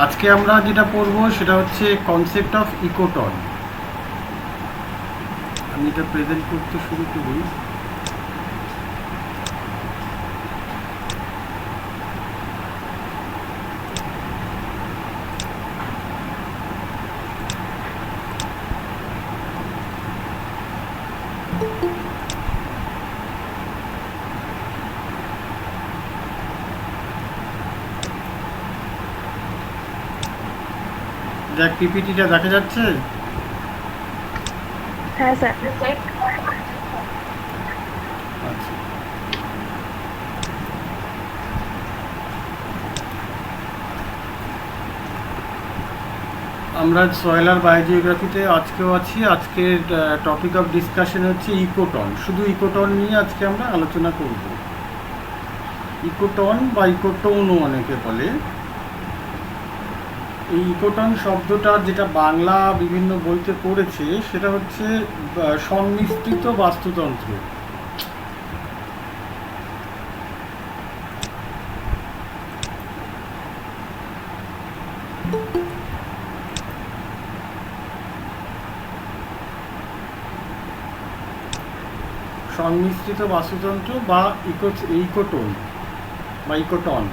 আজকে আমরা যেটা পড়বো সেটা হচ্ছে কনসেপ্ট অফ ইকোটন। আমি এটা প্রেজেন্ট করতে শুরু করি। দেখ, পিপিটিটা দেখা যাচ্ছে? হ্যাঁ স্যার। আচ্ছা, আমরা সয়েল আর বায়োজিওগ্রাফিতে আজকেও আছি। আজকের টপিক অফ ডিসকাশন হচ্ছে ইকোটন। শুধু ইকোটন নিয়ে আজকে আমরা আলোচনা করব। ইকোটন বা ইকোটোনও অনেকে বলে। এই ইকোটন শব্দটার যেটা বাংলা বিভিন্ন বইতে পড়েছে সেটা হচ্ছে সংমিশ্রিত বাস্তুতন্ত্র। সংমিশ্রিত বাস্তুতন্ত্র বা ইকোটোন বা ইকোটন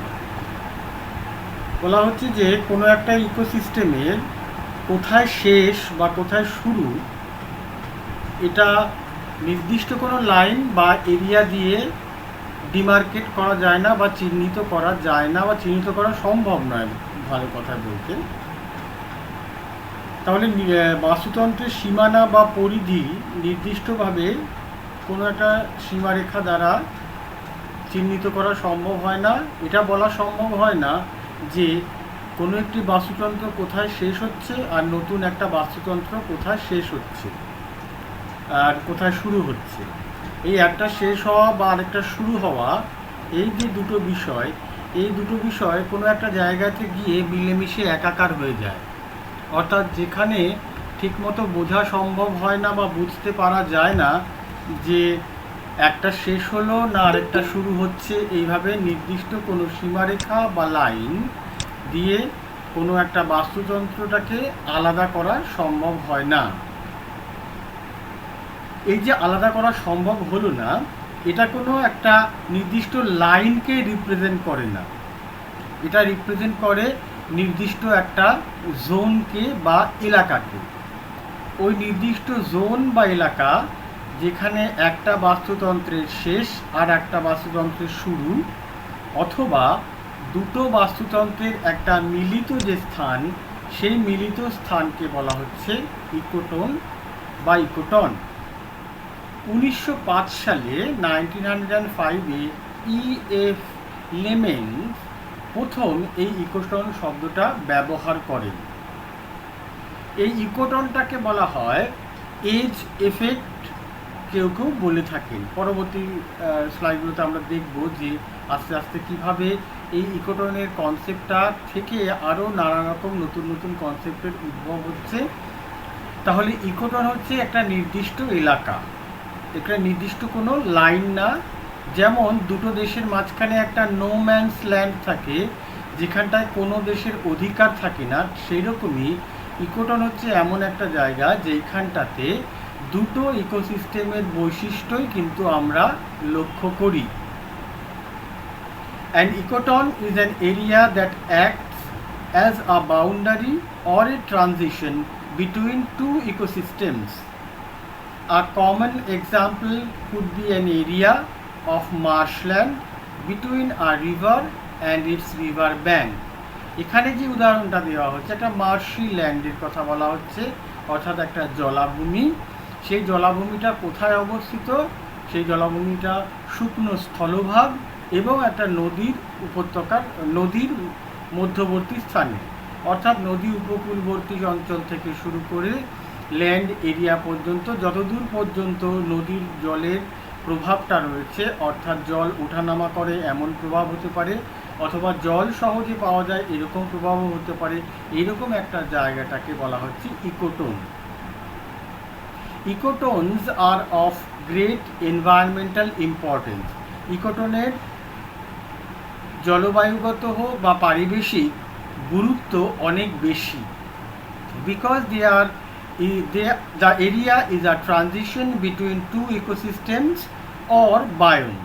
বলা হচ্ছে যে কোনো একটা ইকোসিস্টেমের কোথায় শেষ বা কোথায় শুরু এটা নির্দিষ্ট কোনো লাইন বা এরিয়া দিয়ে ডিমার্কেট করা যায় না বা চিহ্নিত করা যায় না বা চিহ্নিত করা সম্ভব নয়, ভালো কথা বলতে। তাহলে বাস্তুতন্ত্রের সীমানা বা পরিধি নির্দিষ্টভাবে কোনো একটা সীমারেখা দ্বারা চিহ্নিত করা সম্ভব হয় না। এটা বলা সম্ভব হয় না যে কোনো একটি বাস্তুতন্ত্র কোথায় শেষ হচ্ছে আর নতুন একটা বাস্তুতন্ত্র কোথায় শেষ হচ্ছে আর কোথায় শুরু হচ্ছে। এই একটা শেষ হওয়া বা আরেকটা শুরু হওয়া, এই যে দুটো বিষয়, এই দুটো বিষয় কোনো একটা জায়গাতে গিয়ে মিলেমিশে একাকার হয়ে যায়। অর্থাৎ যেখানে ঠিকমতো বোঝা সম্ভব হয় না বা বুঝতে পারা যায় না যে একটা শেষ হলো না আরেকটা শুরু হচ্ছে, এইভাবে নির্দিষ্ট কোনো সীমারেখা বা লাইন দিয়ে কোনো একটা বাস্তুতন্ত্রটাকে আলাদা করা সম্ভব হয় না। এই যে আলাদা করা সম্ভব হলো না, এটা কোনো একটা নির্দিষ্ট লাইনকে রিপ্রেজেন্ট করে না, এটা রিপ্রেজেন্ট করে নির্দিষ্ট একটা জোনকে বা এলাকাকে। ওই নির্দিষ্ট জোন বা এলাকা যেখানে একটা বাস্তুতন্ত্রের শেষ আর একটা বাস্তুতন্ত্রের শুরু, অথবা দুটো বাস্তুতন্ত্রের একটা মিলিত যে স্থান, সেই মিলিত স্থানকে বলা হচ্ছে ইকোটোন বা ইকোটন। 1905 সালে 1905-এ E.F. লেমেন্স প্রথম এই ইকোটন শব্দটা ব্যবহার করেন। এই ইকোটনটাকে বলা হয় এজ এফেক্ট, কেউ কেউ বলে থাকেন। পরবর্তী স্লাইডগুলোতে আমরা দেখব যে আস্তে আস্তে কিভাবে এই ইকোটনের কনসেপ্টটা থেকে আরও নানা রকম নতুন নতুন কনসেপ্টের উদ্ভব হচ্ছে। তাহলে ইকোটন হচ্ছে একটা নির্দিষ্ট এলাকা, একটা নির্দিষ্ট কোনো লাইন না। যেমন দুটো দেশের মাঝখানে একটা নো ম্যানস ল্যান্ড থাকে, যেখানটায় কোনো দেশের অধিকার থাকে না, সেই রকমই ইকোটন হচ্ছে এমন একটা জায়গা যেখানটাতে দুটো ইকোসিস্টেমের বৈশিষ্ট্যই কিন্তু আমরা লক্ষ্য করি। An ecoton is an area that acts as a boundary or a transition between two ecosystems. A common example could be an area of marshland between a river and its river bank. এখানে যে উদাহরণটা দেওয়া হচ্ছে একটা মার্শি ল্যান্ডের কথা বলা হচ্ছে, অর্থাৎ একটা জলাভূমি। সেই জলাভূমিটা কোথায় অবস্থিত? সেই জলাভূমিটা শুকনো স্থলভাগ এবং একটা নদীর উপত্যকার, নদীর মধ্যবর্তী স্থানে, অর্থাৎ নদী উপকূলবর্তী অঞ্চল থেকে শুরু করে ল্যান্ড এরিয়া পর্যন্ত, যতদূর পর্যন্ত নদীর জলের প্রভাবটা রয়েছে, অর্থাৎ জল ওঠানামা করে এমন প্রভাব হতে পারে, অথবা জল সহজে পাওয়া যায় এরকম প্রভাবও হতে পারে। এইরকম একটা জায়গাটাকে বলা হচ্ছে ecotone. Ecotones are of great environmental importance. ইকোটোনের জলবায়ুগত হোক বা পারিবেশিক গুরুত্ব অনেক বেশি, because the area is a transition between two ecosystems or biome.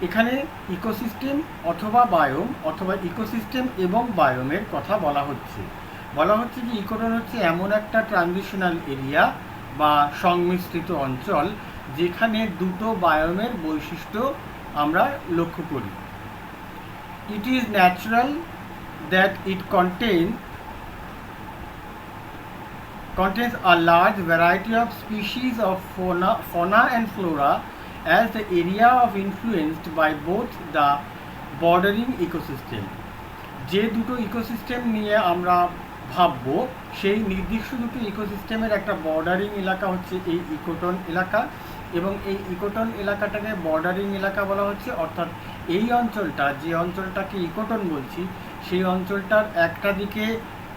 এখানে ইকোসিস্টেম অথবা বায়োম অথবা ইকোসিস্টেম এবং বায়োমের কথা বলা হচ্ছে যে ইকোটন হচ্ছে এমন একটা ট্রানজিশনাল এরিয়া বা সংমিশ্রিত অঞ্চল যেখানে দুটো বায়োমের বৈশিষ্ট্য আমরা লক্ষ্য করি। It is natural that it contains a large variety of species of fauna and flora, as the area of influenced by both the bordering ecosystem. যে দুটো ইকোসিস্টেম নিয়ে আমরা ভাববো সেই নির্দিষ্ট দুটো ইকোসিস্টেমের একটা বর্ডারিং এলাকা হচ্ছে এই ইকোটন এলাকা, এবং এই ইকোটন এলাকাটাকে বর্ডারিং এলাকা বলা হচ্ছে, অর্থাৎ এই অঞ্চলটা, যে অঞ্চলটাকে ইকোটন বলছি, সেই অঞ্চলটার একটা দিকে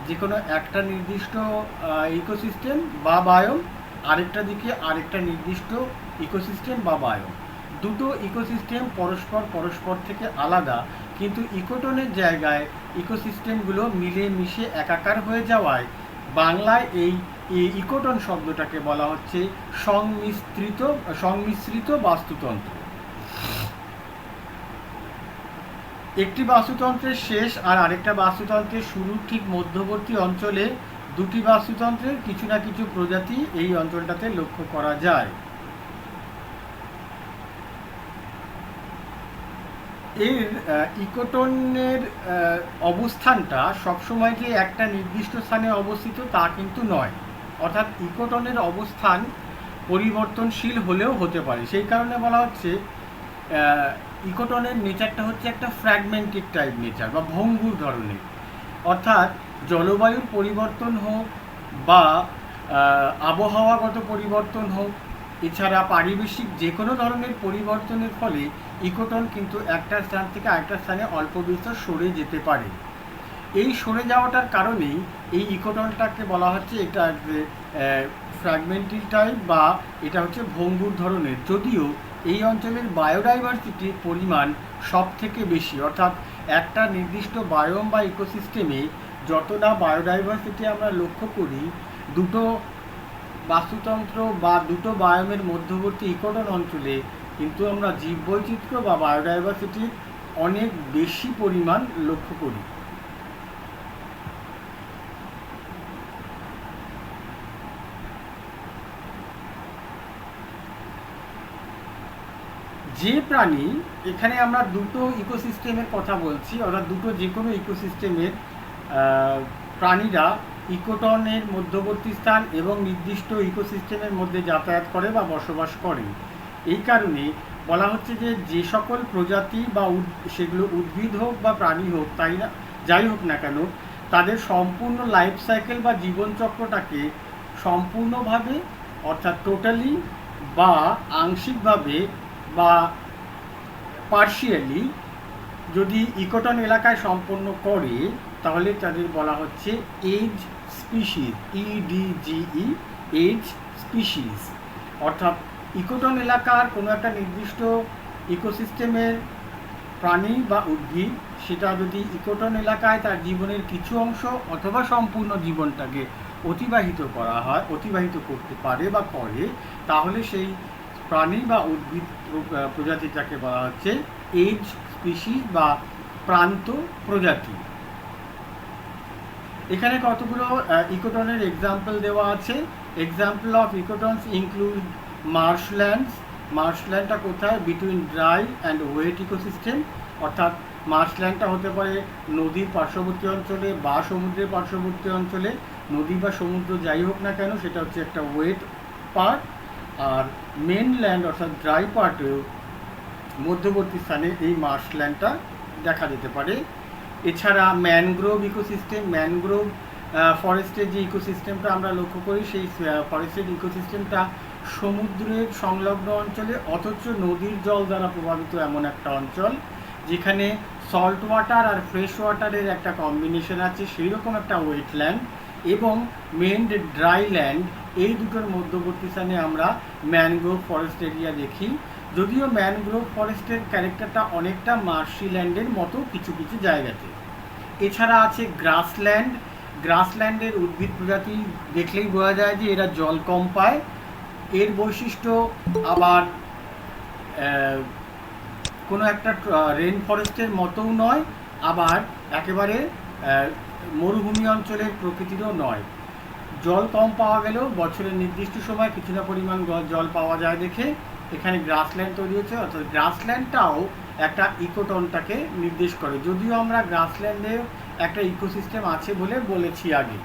যে কোনো একটা নির্দিষ্ট ইকোসিস্টেম বা বায়োম, আরেকটা দিকে আরেকটা নির্দিষ্ট ইকোসিস্টেম বা বায়োম। দুটো ইকোসিস্টেম পরস্পর থেকে আলাদা, কিন্তু ইকোটনের জায়গায় ইকোসিস্টেমগুলো মিলে মিশে একাকার হয়ে যাওয়ায় বাংলায় এই ইকোটন শব্দটাকে বলা হচ্ছে সংমিশ্রিত বাস্তুতন্ত্র। একটি বাস্তুতন্ত্রের শেষ আর আরেকটা বাস্তুতন্ত্রের শুরুর ঠিক মধ্যবর্তী অঞ্চলে দুটি বাস্তুতন্ত্রের কিছু না কিছু প্রজাতি এই অঞ্চলটাতে লক্ষ্য করা যায়। এর ইকোটনের অবস্থানটা সবসময় যে একটা নির্দিষ্ট স্থানে অবস্থিত তা কিন্তু নয়, অর্থাৎ ইকোটনের অবস্থান পরিবর্তনশীল হলেও হতে পারে। সেই কারণে বলা হচ্ছে ইকোটনের নেচারটা হচ্ছে একটা ফ্র্যাগমেন্টেড টাইপ নেচার বা ভঙ্গুর ধরনের, অর্থাৎ জলবায়ুর পরিবর্তন হোক বা আবহাওয়াগত পরিবর্তন হোক, এছাড়া পারিবেশিক যে কোনো ধরনের পরিবর্তনের ফলে ইকোটন কিন্তু একটা স্থান থেকে আরেকটা স্থানে অল্প বিস্তর সরে যেতে পারে। এই সরে যাওয়াটার কারণেই এই ইকোটনটাকে বলা হচ্ছে এটা ফ্র্যাগমেন্টেড টাইপ বা এটা হচ্ছে ভঙ্গুর ধরনের, যদিও এই অঞ্চলের বায়োডাইভার্সিটির পরিমাণ সব থেকে বেশি, অর্থাৎ একটা নির্দিষ্ট বায়োম বা ইকোসিস্টেমে যত না বায়োডাইভার্সিটি আমরা লক্ষ্য করি, দুটো বাস্তুতন্ত্র বা দুটো বায়োমের মধ্যবর্তী ইকোটন অঞ্চলে কিন্তু আমরা জীববৈচিত্র্য বা বায়োডাইভার্সিটির অনেক বেশি পরিমাণ লক্ষ্য করি। যে প্রাণী, এখানে আমরা দুটো ইকোসিস্টেমের কথা বলছি, অর্থাৎ দুটো যে কোনো ইকোসিস্টেমের প্রাণীরা ইকোটনের মধ্যবর্তী স্থান এবং নির্দিষ্ট ইকোসিস্টেমের মধ্যে যাতায়াত করে বা বসবাস করে। এই কারণে বলা হচ্ছে যে যে সকল প্রজাতি বা সেগুলো উদ্ভিদ হোক বা প্রাণী হোক, যাই হোক না কেন, তাদের সম্পূর্ণ লাইফ সাইকেল বা জীবনচক্রটাকে সম্পূর্ণভাবে, অর্থাৎ টোটালি বা আংশিকভাবে বা পার্শিয়ালি যদি ইকোটন এলাকায় সম্পন্ন করে, তাহলে তাদের বলা হচ্ছে edge species, EDGE, edge species. অর্থাৎ ইকোটন এলাকার কোনো একটা নির্দিষ্ট ইকোসিস্টেমের প্রাণী বা উদ্ভিদ, সেটা যদি ইকোটন এলাকায় তার জীবনের কিছু অংশ অথবা সম্পূর্ণ জীবনটাকে অতিবাহিত করতে পারে বা করে, তাহলে সেই প্রাণী বা উদ্ভিদ প্রজাতিটাকে বলা হচ্ছে এজ স্পিসিস বা প্রান্ত প্রজাতি। এখানে কতগুলো ইকোটনের এক্সাম্পল দেওয়া আছে। Example of ecotones include marshlands. মার্শল্যান্ডটা কোথায়? Between dry and wet ecosystem, অর্থাৎ মার্শল্যান্ডটা হতে পারে নদীর পার্শ্ববর্তী অঞ্চলে বা সমুদ্রের পার্শ্ববর্তী অঞ্চলে। নদী বা সমুদ্র যাই হোক না কেন, সেটা হচ্ছে একটা ওয়েট পার্ট। আর মেনল্যান্ড অর্থাৎ ড্রাই পার্টেও মধ্যবর্তী স্থানে এই মার্শল্যান্ডটা দেখা যেতে পারে। এছাড়া ম্যানগ্রোভ ইকোসিস্টেম, ম্যানগ্রোভ ফরেস্টের যে ইকোসিস্টেমটা আমরা লক্ষ্য করি, সেই ফরেস্টের ইকোসিস্টেমটা সমুদ্রের সংলগ্ন অঞ্চলে অথচ নদীর জল দ্বারা প্রভাবিত এমন একটা অঞ্চল যেখানে সল্ট ওয়াটার আর ফ্রেশ ওয়াটারের একটা কম্বিনেশন আছে, সেই রকম একটা ওয়েটল্যান্ড এবং মেন্ড ড্রাই ল্যান্ড, এই দুটোর মধ্যবর্তী স্থানে আমরা ম্যানগ্রোভ ফরেস্ট এরিয়া দেখি। যদিও ম্যানগ্রোভ ফরেস্টের ক্যারেক্টারটা অনেকটা মার্শি ল্যান্ডের মতো কিছু কিছু জায়গাতে। এছাড়া আছে গ্রাসল্যান্ড। গ্রাসল্যান্ডের উদ্ভিদ প্রজাতি দেখলেই বোঝা যায় যে এরা জল কম পায়। এর বৈশিষ্ট্য আবার কোনো একটা রেন ফরেস্টের মতোও নয়, আবার একেবারে মরুভূমি অঞ্চলের প্রকৃতিরও নয়। জল কম পাওয়া গেলেও বছরের নির্দিষ্ট সময় কিছুটা পরিমাণ জল পাওয়া যায় দেখে এখানে গ্রাসল্যান্ড তৈরি হয়েছে। অর্থাৎ গ্রাসল্যান্ডটাও একটা ইকোটনটাকে নির্দেশ করে, যদিও আমরা গ্রাসল্যান্ডে একটা ইকোসিস্টেম আছে বলে বলেছি আগে।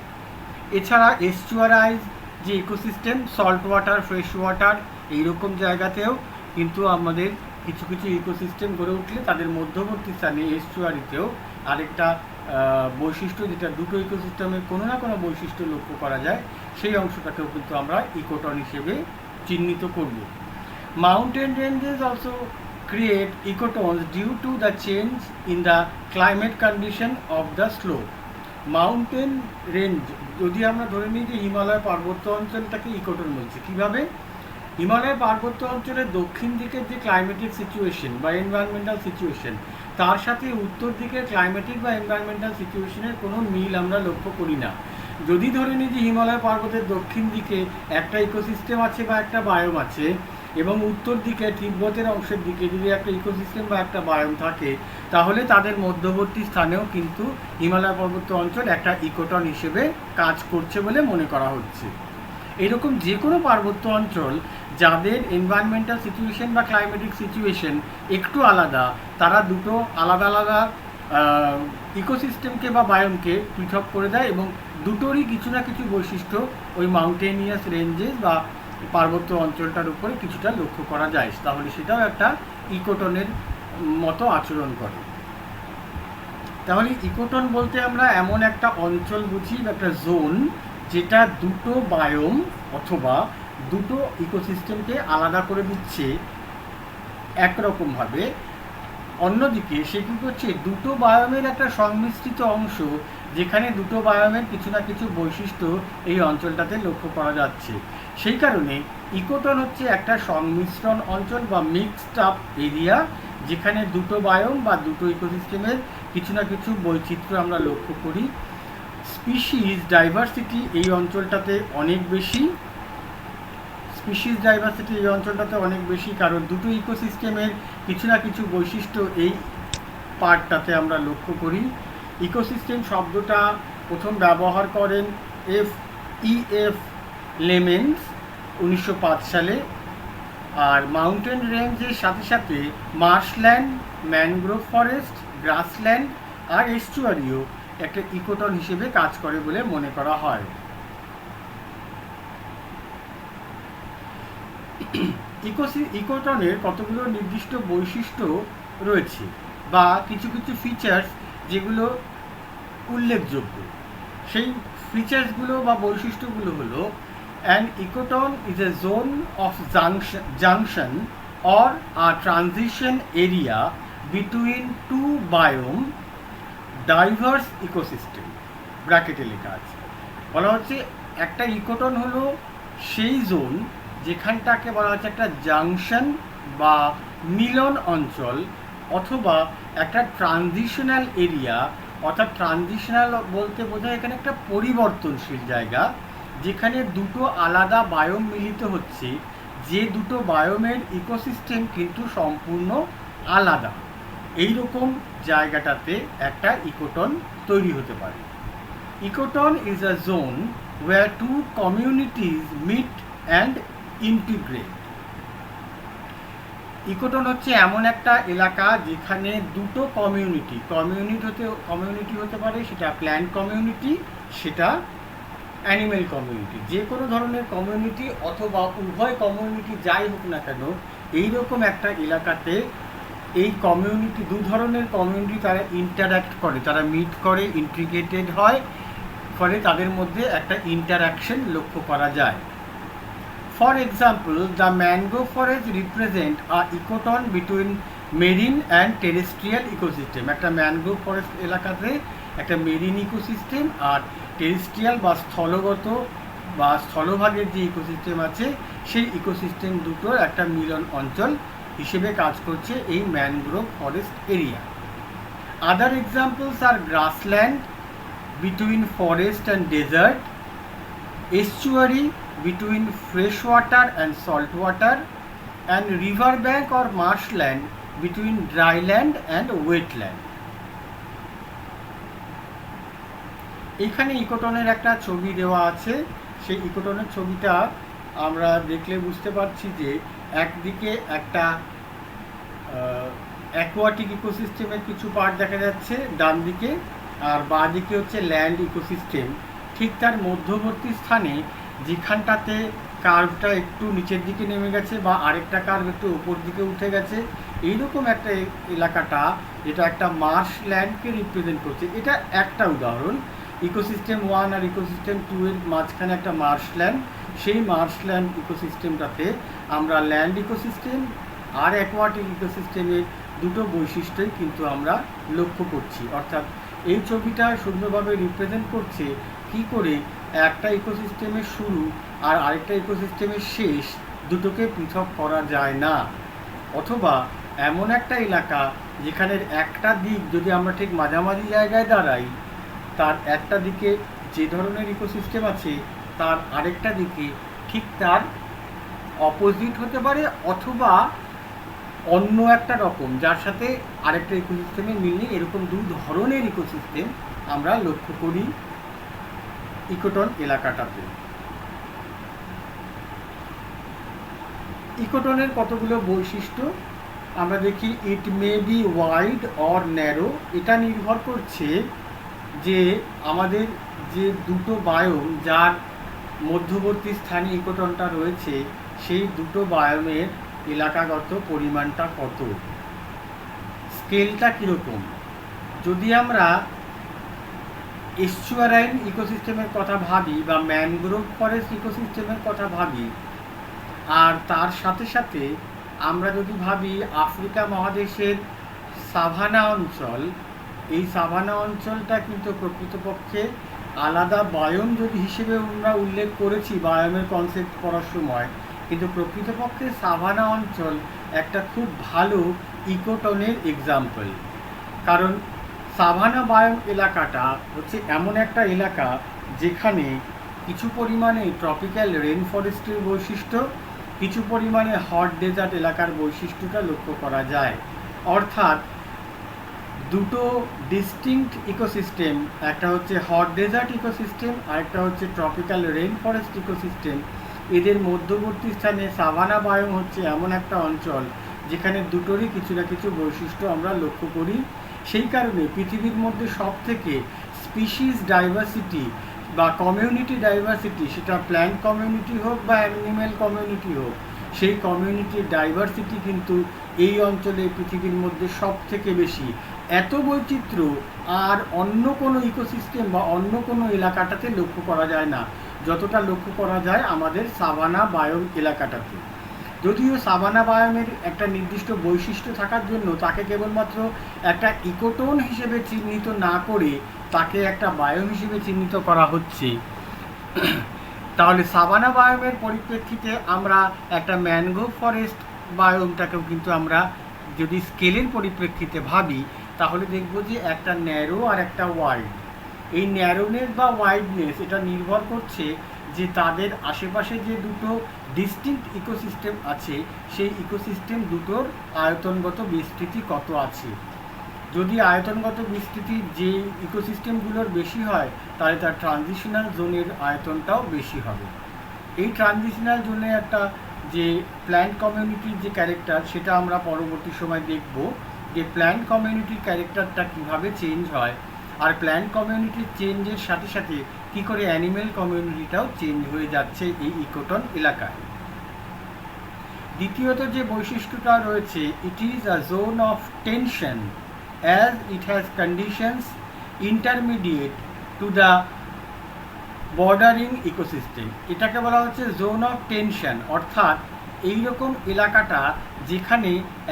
এছাড়া এস্চুয়ারাইজ যে ecosystem, salt water, fresh water, এইরকম জায়গাতেও কিন্তু আমাদের কিছু কিছু ইকোসিস্টেম গড়ে উঠলে তাদের মধ্যবর্তী স্থানে এস্চুয়ারিতেও আরেকটা বৈশিষ্ট্য, যেটা দুটো ইকোসিস্টেমের কোনো না কোনো বৈশিষ্ট্য লক্ষ্য করা যায়, সেই অংশটাকেও কিন্তু আমরা ইকোটন হিসেবে চিহ্নিত করব। Mountain ranges also create ecotones due to the change in the climate condition of the slope. Mountain range যদি আমরা ধরে নিই যে হিমালয় পার্বত্য অঞ্চলটাকে ইকোটন বলছে। কীভাবে? হিমালয় পার্বত্য অঞ্চলের দক্ষিণ দিকের যে ক্লাইমেটিক সিচুয়েশন বা এনভায়রনমেন্টাল সিচুয়েশন, তার সাথে উত্তর দিকের ক্লাইমেটিক বা এনভায়রনমেন্টাল সিচুয়েশনের কোনো মিল আমরা লক্ষ্য করি না। যদি ধরে নিই যে হিমালয় পর্বতের দক্ষিণ দিকে একটা ইকোসিস্টেম আছে বা একটা বায়োম আছে, এবং উত্তর দিকে তিব্বতের অংশের দিকে যদি একটা ইকোসিস্টেম বা একটা বায়োম থাকে, তাহলে তাদের মধ্যবর্তী স্থানেও কিন্তু হিমালয় পর্বত অঞ্চল একটা ইকোটন হিসেবে কাজ করছে বলে মনে করা হচ্ছে। এরকম যে কোনো পার্বত্য অঞ্চল যাদের এনভায়রনমেন্টাল সিচুয়েশন বা ক্লাইমেটিক সিচুয়েশন একটু আলাদা, তারা দুটো আলাদা আলাদা ইকোসিস্টেমকে বা বায়োমকে পৃথক করে দেয়, এবং দুটোরই কিছু না কিছু বৈশিষ্ট্য ওই মাউন্টেনিয়াস রেঞ্জেস বা পার্বত্য অঞ্চলটার উপরে কিছুটা লক্ষ্য করা যায়, তাহলে সেটাও একটা ইকোটনের মতো আচরণ করে। তাহলে ইকোটন বলতে আমরা এমন একটা অঞ্চল বুঝি বা একটা জোন, যেটা দুটো বায়োম অথবা দুটো ইকোসিস্টেমকে আলাদা করে দিচ্ছে একরকমভাবে। অন্যদিকে সে কী করছে, দুটো বায়োমের একটা সংমিশ্রিত অংশ, যেখানে দুটো বায়োমের কিছু না কিছু বৈশিষ্ট্য এই অঞ্চলটাতে লক্ষ্য করা যাচ্ছে। সেই কারণে ইকোটন হচ্ছে একটা সংমিশ্রণ অঞ্চল বা মিক্সড আপ এরিয়া, যেখানে দুটো বায়োম বা দুটো ইকোসিস্টেমের কিছু না কিছু বৈচিত্র্য আমরা লক্ষ্য করি। স্পিসিস ডাইভার্সিটি এই অঞ্চলটাতে অনেক বেশি। কারণ দুটো ইকোসিস্টেমের কিছু না কিছু বৈশিষ্ট্য এই পার্টটাতে আমরা লক্ষ্য করি। ইকোসিস্টেম শব্দটা প্রথম ব্যবহার করেন F.E.F. লেমেন্স 1905 সালে। আর মাউন্টেন রেঞ্জের সাথে সাথে মার্শল্যান্ড, ম্যানগ্রোভ ফরেস্ট, গ্রাসল্যান্ড আর এস্টুয়ারিও একটা ইকোটন হিসেবে কাজ করে বলে মনে করা হয়। ইকোটনের কতগুলো নির্দিষ্ট বৈশিষ্ট্য রয়েছে বা কিছু কিছু ফিচার্স যেগুলো উল্লেখযোগ্য। সেই ফিচার্সগুলো বা বৈশিষ্ট্যগুলো হলো, an ecotone is a zone of junction or a transition area between two biome diverse ecosystem. ব্র্যাকেটে লেখা আছে, বলা হচ্ছে একটা ইকোটন হলো সেই জোন যেখানটাকে বলা হচ্ছে একটা জাংশন বা মিলন অঞ্চল, অথবা একটা ট্রানজিশনাল এরিয়া। অর্থাৎ ট্রানজিশনাল বলতে বোঝায় এখানে একটা পরিবর্তনশীল জায়গা, যেখানে দুটো আলাদা বায়োম মিলিত হচ্ছে, যে দুটো বায়োমের ইকোসিস্টেম কিন্তু সম্পূর্ণ আলাদা। এইরকম জায়গাটাতে একটা ইকোটন তৈরি হতে পারে। Ecotone is a zone where two communities meet and integrate. Ecotone হচ্ছে এমন একটা এলাকা যেখানে দুটো কমিউনিটি হতে পারে, সেটা প্ল্যান্ট কমিউনিটি, সেটা অ্যানিমেল কমিউনিটি, যে কোনো ধরনের কমিউনিটি অথবা উভয় কমিউনিটি যাই হোক না কেন, এইরকম একটা এলাকাতে এই কমিউনিটি, দু ধরনের কমিউনিটি তারা ইন্টারঅ্যাক্ট করে, তারা মিট করে, ইন্টিগ্রেটেড হয়, ফলে তাদের মধ্যে একটা ইন্টারাকশন লক্ষ্য করা যায়। For example, the mangrove forest represent a ecotone between marine and terrestrial ecosystem. একটা ম্যানগ্রোভ ফরেস্ট এলাকাতে একটা মেরিন ইকোসিস্টেম আর টেরেস্ট্রিয়াল বা স্থলগত বা স্থলভাগের যে ইকোসিস্টেম আছে, সেই ইকোসিস্টেম দুটোর একটা মিলন অঞ্চল হিসেবে কাজ করছে এই mangrove forest area. Other examples are grassland between forest and desert, estuary between freshwater and saltwater, and riverbank or marshland between dryland and wetland. এখানে ইকোটনের একটা ছবি দেওয়া আছে। সেই ইকোটনের ছবিটা আমরা দেখলে বুঝতে পারছি যে একদিকে একটা অ্যাকোয়াটিক ইকোসিস্টেমের কিছু পার্ট দেখা যাচ্ছে ডান দিকে, আর বাঁ দিকে হচ্ছে ল্যান্ড ইকোসিস্টেম। ঠিক তার মধ্যবর্তী স্থানে যেখানটাতে কার্ভটা একটু নিচের দিকে নেমে গেছে বা আরেকটা কার্ভ একটু উপর দিকে উঠে গেছে, এইরকম একটা এলাকাটা যেটা একটা মার্শ ল্যান্ডকে রিপ্রেজেন্ট করছে। এটা একটা উদাহরণ। ইকোসিস্টেম 1 আর ইকোসিস্টেম 2 এর মাঝখানে একটা মার্শল্যান্ড, সেই মার্শল্যান্ড ইকোসিস্টেমটাতে আমরা ল্যান্ড ইকোসিস্টেম আর অ্যাকোয়াটিক ইকোসিস্টেমের দুটো বৈশিষ্ট্যই কিন্তু আমরা লক্ষ্য করছি। অর্থাৎ এই ছবিটা সুন্দরভাবে রিপ্রেজেন্ট করছে কি করে একটা ইকোসিস্টেমের শুরু আর আরেকটা ইকোসিস্টেমের শেষ দুটোকে পৃথক করা যায় না, অথবা এমন একটা এলাকা যেখানে একটা দিক যদি আমরা ঠিক মাঝামাঝি জায়গায় দাঁড়াই, তার একটা দিকে যে ধরনের ইকোসিস্টেম আছে তার আরেকটা দিকে ঠিক তার অপোজিট হতে পারে, অথবা অন্য একটা রকম যার সাথে আরেকটা ইকোসিস্টেমের মিল নেই। এরকম দুই ধরনের ইকোসিস্টেম আমরা লক্ষ্য করি ইকোটন এলাকাটাতে। ইকোটনের কতগুলো বৈশিষ্ট্য আমরা দেখি। It may be wide or narrow. এটা নির্ভর করছে যে আমাদের যে দুটো বায়োম যার মধ্যবর্তী স্থানে ইকোটনটা রয়েছে সেই দুটো বায়োমের এলাকাগত পরিমাণটা কত, স্কেলটা কীরকম। যদি আমরা এস্চুয়ারাইন ইকোসিস্টেমের কথা ভাবি বা ম্যানগ্রোভ ফরেস্ট ইকোসিস্টেমের কথা ভাবি, আর তার সাথে সাথে আমরা যদি ভাবি আফ্রিকা মহাদেশের সাভানা অঞ্চল, এই সাভানা অঞ্চলটা কিন্তু প্রকৃতপক্ষে আলাদা বায়োম যদি হিসেবে আমরা উল্লেখ করেছি বায়োমের কনসেপ্ট পড়ার সময়, কিন্তু প্রকৃতপক্ষে সাভানা অঞ্চল একটা খুব ভালো ইকোটনের এক্সাম্পল। কারণ সাভানা বায়োম এলাকাটা হচ্ছে এমন একটা এলাকা যেখানে কিছু পরিমাণে ট্রপিক্যাল রেন ফরেস্টের বৈশিষ্ট্য, কিছু পরিমাণে হট ডেজার্ট এলাকার বৈশিষ্ট্যটা লক্ষ্য করা যায়। অর্থাৎ দুটো ডিস্টিংক্ট ইকোসিস্টেম, একটা হচ্ছে হট ডেজার্ট ইকোসিস্টেম আর একটা হচ্ছে ট্রপিক্যাল রেন ফরেস্ট ইকোসিস্টেম, এদের মধ্যবর্তী স্থানে সাভানা বায়োম হচ্ছে এমন একটা অঞ্চল যেখানে দুটোরই কিছু না কিছু বৈশিষ্ট্য আমরা লক্ষ্য করি। সেই কারণে পৃথিবীর মধ্যে সব থেকে স্পিসিস ডাইভার্সিটি বা কমিউনিটি ডাইভার্সিটি, সেটা প্ল্যান্ট কমিউনিটি হোক বা অ্যানিম্যাল কমিউনিটি হোক, সেই কমিউনিটির ডাইভার্সিটি কিন্তু এই অঞ্চলে পৃথিবীর মধ্যে সব থেকে বেশি। এত বৈচিত্র্য আর অন্য কোনো ইকোসিস্টেম বা অন্য কোনো এলাকাটাতে লক্ষ্য করা যায় না যতটা লক্ষ্য করা যায় আমাদের সাভানা বায়োম এলাকাটাতে। যদিও সাভানা বায়োমের একটা নির্দিষ্ট বৈশিষ্ট্য থাকার জন্য তাকে কেবলমাত্র একটা ইকোটোন হিসেবে চিহ্নিত না করে তাকে একটা বায়োম হিসেবে চিহ্নিত করা হচ্ছে, তাহলে সাভানা বায়োমের পরিপ্রেক্ষিতে আমরা একটা ম্যানগ্রোভ ফরেস্ট বায়োমটাকেও কিন্তু আমরা যদি স্কেলের পরিপ্রেক্ষিতে ভাবি তাহলে দেখব যে একটা ন্যারো আর একটা ওয়াইড। এই ন্যারোনেস বা ওয়াইডনেস এটা নির্ভর করছে যে তাদের আশেপাশে যে দুটো ডিস্টিংক্ট ইকোসিস্টেম আছে সেই ইকোসিস্টেম দুটোর আয়তনগত বিস্তৃতি কত আছে। যদি আয়তনগত বিস্তৃতি যে ইকোসিস্টেমগুলোর বেশি হয় তাহলে তার ট্রানজিশনাল জোনের আয়তনটাও বেশি হবে। এই ট্রানজিশনাল জোনে একটা যে প্ল্যান্ট কমিউনিটির যে ক্যারেক্টার সেটা আমরা পরবর্তী সময় দেখব যে প্ল্যান্ট কমিউনিটির ক্যারেক্টারটা কীভাবে চেঞ্জ হয়, আর প্ল্যান্ট কমিউনিটির চেঞ্জের সাথে সাথে কী করে অ্যানিম্যাল কমিউনিটিটাও চেঞ্জ হয়ে যাচ্ছে এই ইকোটন এলাকায়। দ্বিতীয়ত যে বৈশিষ্ট্যটা রয়েছে, it is a zone of tension as it has conditions intermediate to the bordering ecosystem। এটাকে বলা হচ্ছে জোন অফ টেনশন, অর্থাৎ এইরকম এলাকাটা যেখানে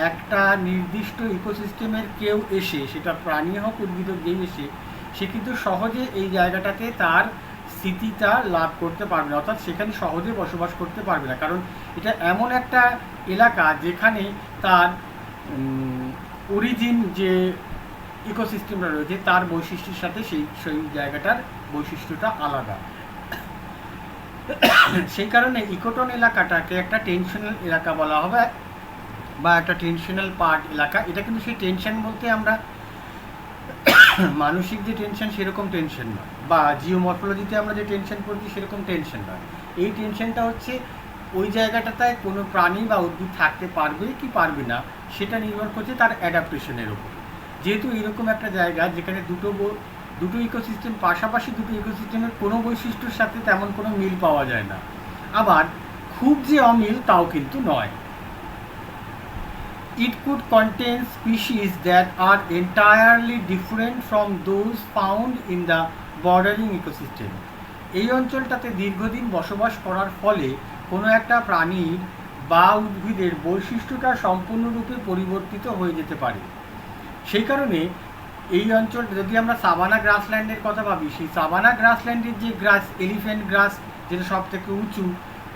একটা নির্দিষ্ট ইকোসিস্টেমের কেউ এসে, সেটা প্রাণী হোক উদ্ভিদ যেই এসে, সে কিন্তু সহজে এই জায়গাটাতে তার স্থিতিটা লাভ করতে পারবে না, অর্থাৎ সেখানে সহজে বসবাস করতে পারবে না। কারণ এটা এমন একটা এলাকা যেখানে তার অরিজিন যে ইকোসিস্টেমটা রয়েছে তার বৈশিষ্ট্যের সাথে সেই জায়গাটার বৈশিষ্ট্যটা আলাদা। সেই কারণে ইকোটোন এলাকাটাকে একটা টেনশনাল এলাকা বলা হবে বা একটা টেনশনাল পার্ট এলাকা। এটা কিন্তু সেই টেনশন বলতে আমরা মানসিক যে টেনশন সেরকম টেনশন নয়, বা জিওমরফোলজিতে আমরা যে টেনশন পড়ছি সেরকম টেনশন নয়। এই টেনশনটা হচ্ছে ওই জায়গাটাতে কোনো প্রাণী বা উদ্ভিদ থাকতে পারবে কি পারবে না সেটা নির্ভর করছে তার অ্যাডাপ্টেশনের উপর। যেহেতু এরকম একটা জায়গা যেখানে দুটো ইকোসিস্টেম পাশাপাশি, দুটো ইকোসিস্টেমের কোনো বৈশিষ্ট্যের সাথে তেমন কোনো মিল পাওয়া যায় না, আবার খুব যে অমিল তাও কিন্তু নয়। It could contain species that are entirely different from those found in the bordering ecosystem. এই অঞ্চলটাতে দীর্ঘদিন বসবাস করার ফলে কোনো একটা প্রাণীর বা উদ্ভিদের বৈশিষ্ট্যটা সম্পূর্ণরূপে পরিবর্তিত হয়ে যেতে পারে। সেই কারণে এই অঞ্চল, যদি আমরা সাভানা গ্রাসল্যান্ডের কথা ভাবি, সেই সাভানা গ্রাসল্যান্ডের যে গ্রাস, এলিফ্যান্ট গ্রাস যেটা সব থেকে উঁচু,